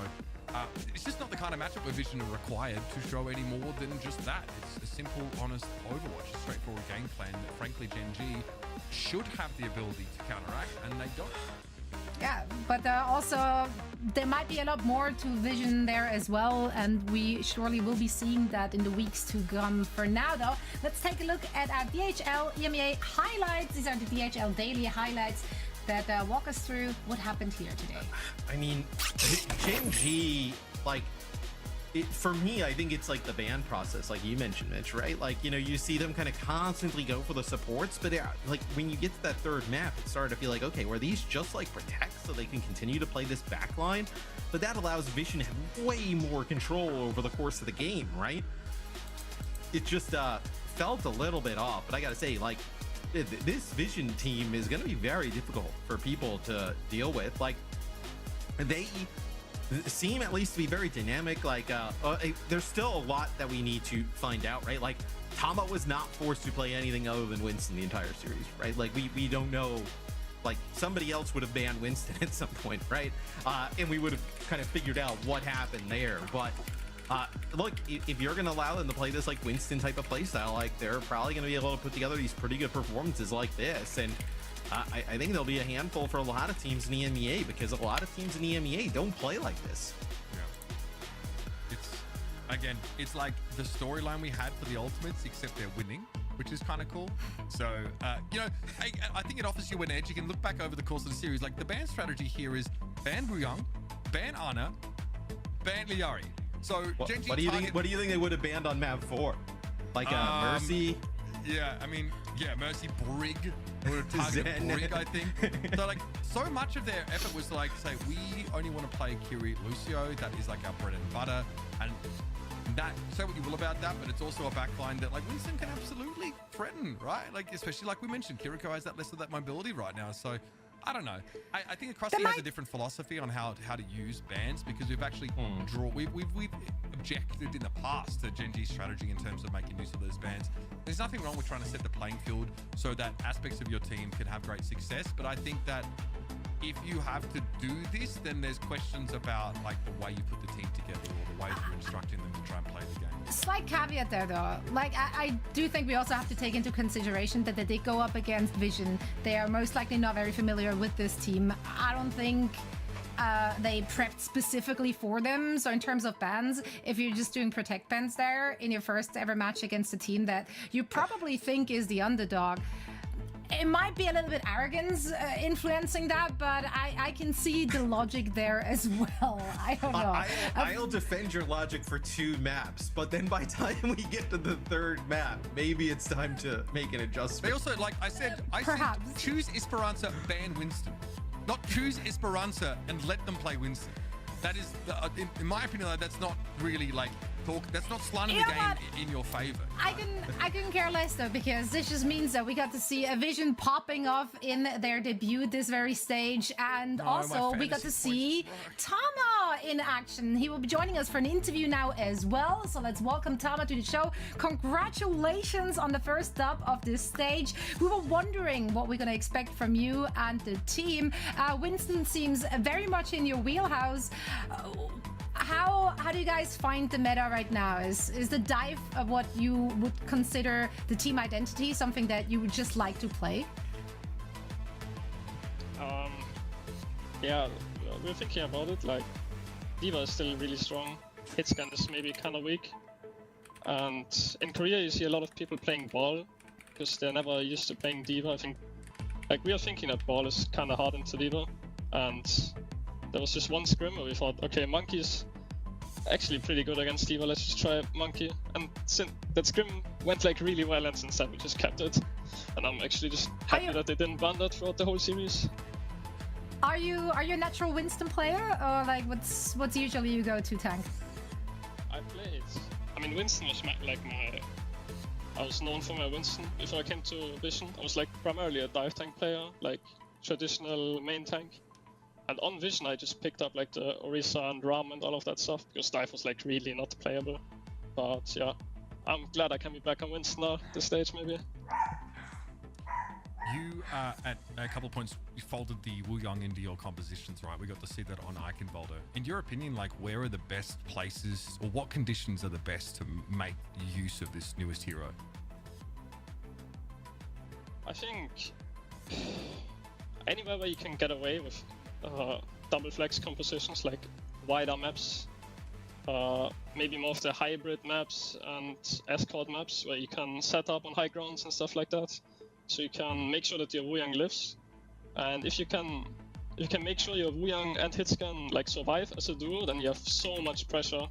it's just not the kind of matchup where Vision are required to show any more than just that. It's a simple, honest Overwatch, a straightforward game plan that, frankly, Gen.G should have the ability to counteract, and they don't. Yeah, but also there might be a lot more to Vision there as well, and we surely will be seeing that in the weeks to come. For now, though, let's take a look at our DHL EMEA highlights. These are the DHL daily highlights that walk us through what happened here today. I mean, Gen.G, like, for me, I think it's like the ban process, like you mentioned, Mitch, right? Like, you know, you see them kind of constantly go for the supports, but like when you get to that third map, it started to feel like, okay, were these just like protect so they can continue to play this backline? But that allows Vision to have way more control over the course of the game, right? It just felt a little bit off, but I gotta say, like, this Vision team is gonna be very difficult for people to deal with. Like, they seem at least to be very dynamic. Like there's still a lot that we need to find out, right? Like, Tama was not forced to play anything other than Winston the entire series, right? Like we don't know, like somebody else would have banned Winston at some point, right? And we would have kind of figured out what happened there. But look, if you're going to allow them to play this like Winston type of playstyle, like they're probably going to be able to put together these pretty good performances like this. And I think there'll be a handful for a lot of teams in the EMEA, because a lot of teams in the EMEA don't play like this. Yeah. It's like the storyline we had for the Ultimates, except they're winning, which is kind of cool. So, you know, I think it offers you an edge. You can look back over the course of the series. Like, the ban strategy here is ban Lijiang, ban Ana, ban Liari. So, what do you think they would have banned on map 4? Like Mercy? Yeah, I mean, yeah, Mercy, Brig. They would have targeted Brig, I think. So, like, so much of their effort was to, like, say, we only want to play Kiri Lucio. That is, like, our bread and butter. And that, say what you will about that, but it's also a backline that, like, Winston can absolutely threaten, right? Like, especially, like we mentioned, Kiriko has that less of that mobility right now. So, I don't know. I think Across has a different philosophy on how to use bans, because we've actually we've objected in the past to Gen.G's strategy in terms of making use of those bans. There's nothing wrong with trying to set the playing field so that aspects of your team can have great success, but I think that if you have to do this, then there's questions about like the way you put the team together or the way you're instructing them to try and play the game. Slight caveat there, though. Like, I do think we also have to take into consideration that they did go up against Vision. They are most likely not very familiar with this team. I don't think they prepped specifically for them. So in terms of bans, if you're just doing protect bans there in your first ever match against a team that you probably think is the underdog, it might be a little bit arrogance influencing that, but I can see the logic there as well. I don't know. I'll defend your logic for 2 maps, but then by the time we get to the 3rd map, maybe it's time to make an adjustment. They also, like I said, choose Esperança, ban Winston. Not choose Esperança and let them play Winston. That is, in my opinion, that's not really like that's not slanting the game in your favor. I couldn't care less though, because this just means that we got to see a Vision popping off in their debut this very stage, and also we got to see Tama in action. He will be joining us for an interview now as well. So let's welcome Tama to the show. Congratulations on the first dub of this stage. We were wondering what we're gonna expect from you and the team. Winston seems very much in your wheelhouse. How do you guys find the meta right now? Is the dive of what you would consider the team identity something that you would just like to play? Yeah, we're thinking about it. Like, D.Va is still really strong. Hitscan is maybe kind of weak. And in Korea, you see a lot of people playing ball because they're never used to playing D.Va. I think, like, we are thinking that ball is kind of hard into D.Va, and there was just one scrim where we thought, okay, Monkey's actually pretty good against D.Va, let's just try Monkey. And since that scrim went like really well, and since then we just kept it. And I'm actually just happy that they didn't ban that throughout the whole series. Are you a natural Winston player, or like what's usually you go to tank? I played. I mean, Winston was I was known for my Winston before I came to Vision. I was like primarily a dive tank player, like traditional main tank. And on Vision, I just picked up like the Orisa and Ram and all of that stuff because Dive was like really not playable. But yeah, I'm glad I can be back on Winston now, this stage maybe. You, at a couple of points, you folded the Lijiang into your compositions, right? We got to see that on Eichenwalde. In your opinion, like, where are the best places, or what conditions are the best to make use of this newest hero? I think anywhere where you can get away with double flex compositions, like wider maps, maybe more of the hybrid maps and escort maps where you can set up on high grounds and stuff like that. So you can make sure that your Lijiang lives, and if you can make sure your Lijiang and Hitscan like survive as a duo, then you have so much pressure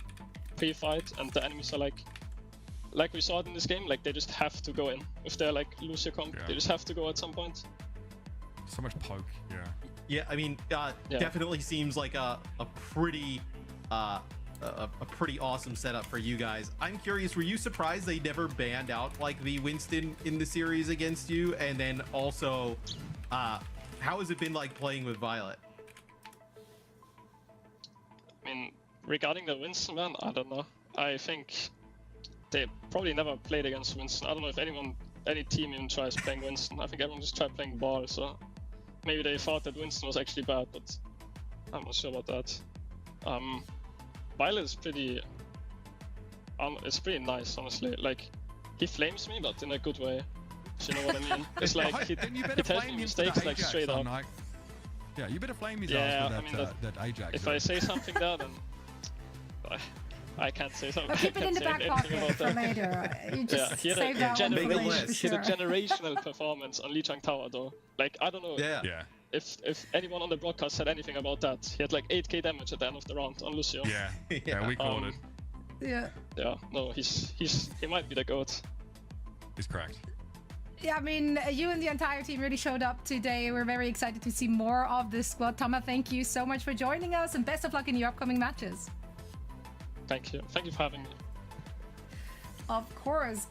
pre-fight, and the enemies are like we saw it in this game, like they just have to go in. If they're like lose your comp, they just have to go at some point. So much poke, yeah. Yeah, I mean, definitely seems like a pretty awesome setup for you guys. I'm curious, were you surprised they never banned out like the Winston in the series against you? And then also, how has it been like playing with Violet? I mean, regarding the Winston ban, I don't know. I think they probably never played against Winston. I don't know if any team even tries playing Winston. I think everyone just tried playing Ball, so maybe they thought that Winston was actually bad, but I'm not sure about that. Violet is pretty nice, honestly. Like, he flames me, but in a good way. Do you know what I mean? It's like he tells me mistakes like straight up. Yeah, you better flame his ass with that Ajax. If I say something there, then I can't say something. But keep it in the back pocket for later. You just save that one for later. He had a generational performance on Lijiang Tower, though. Like, I don't know. Yeah. If anyone on the broadcast said anything about that, he had like 8k damage at the end of the round on Lucio. Yeah, we called it. Yeah, no, he might be the GOAT. He's correct. Yeah, I mean, you and the entire team really showed up today. We're very excited to see more of this squad. Tama, thank you so much for joining us, and best of luck in your upcoming matches. Thank you for having me. Of course.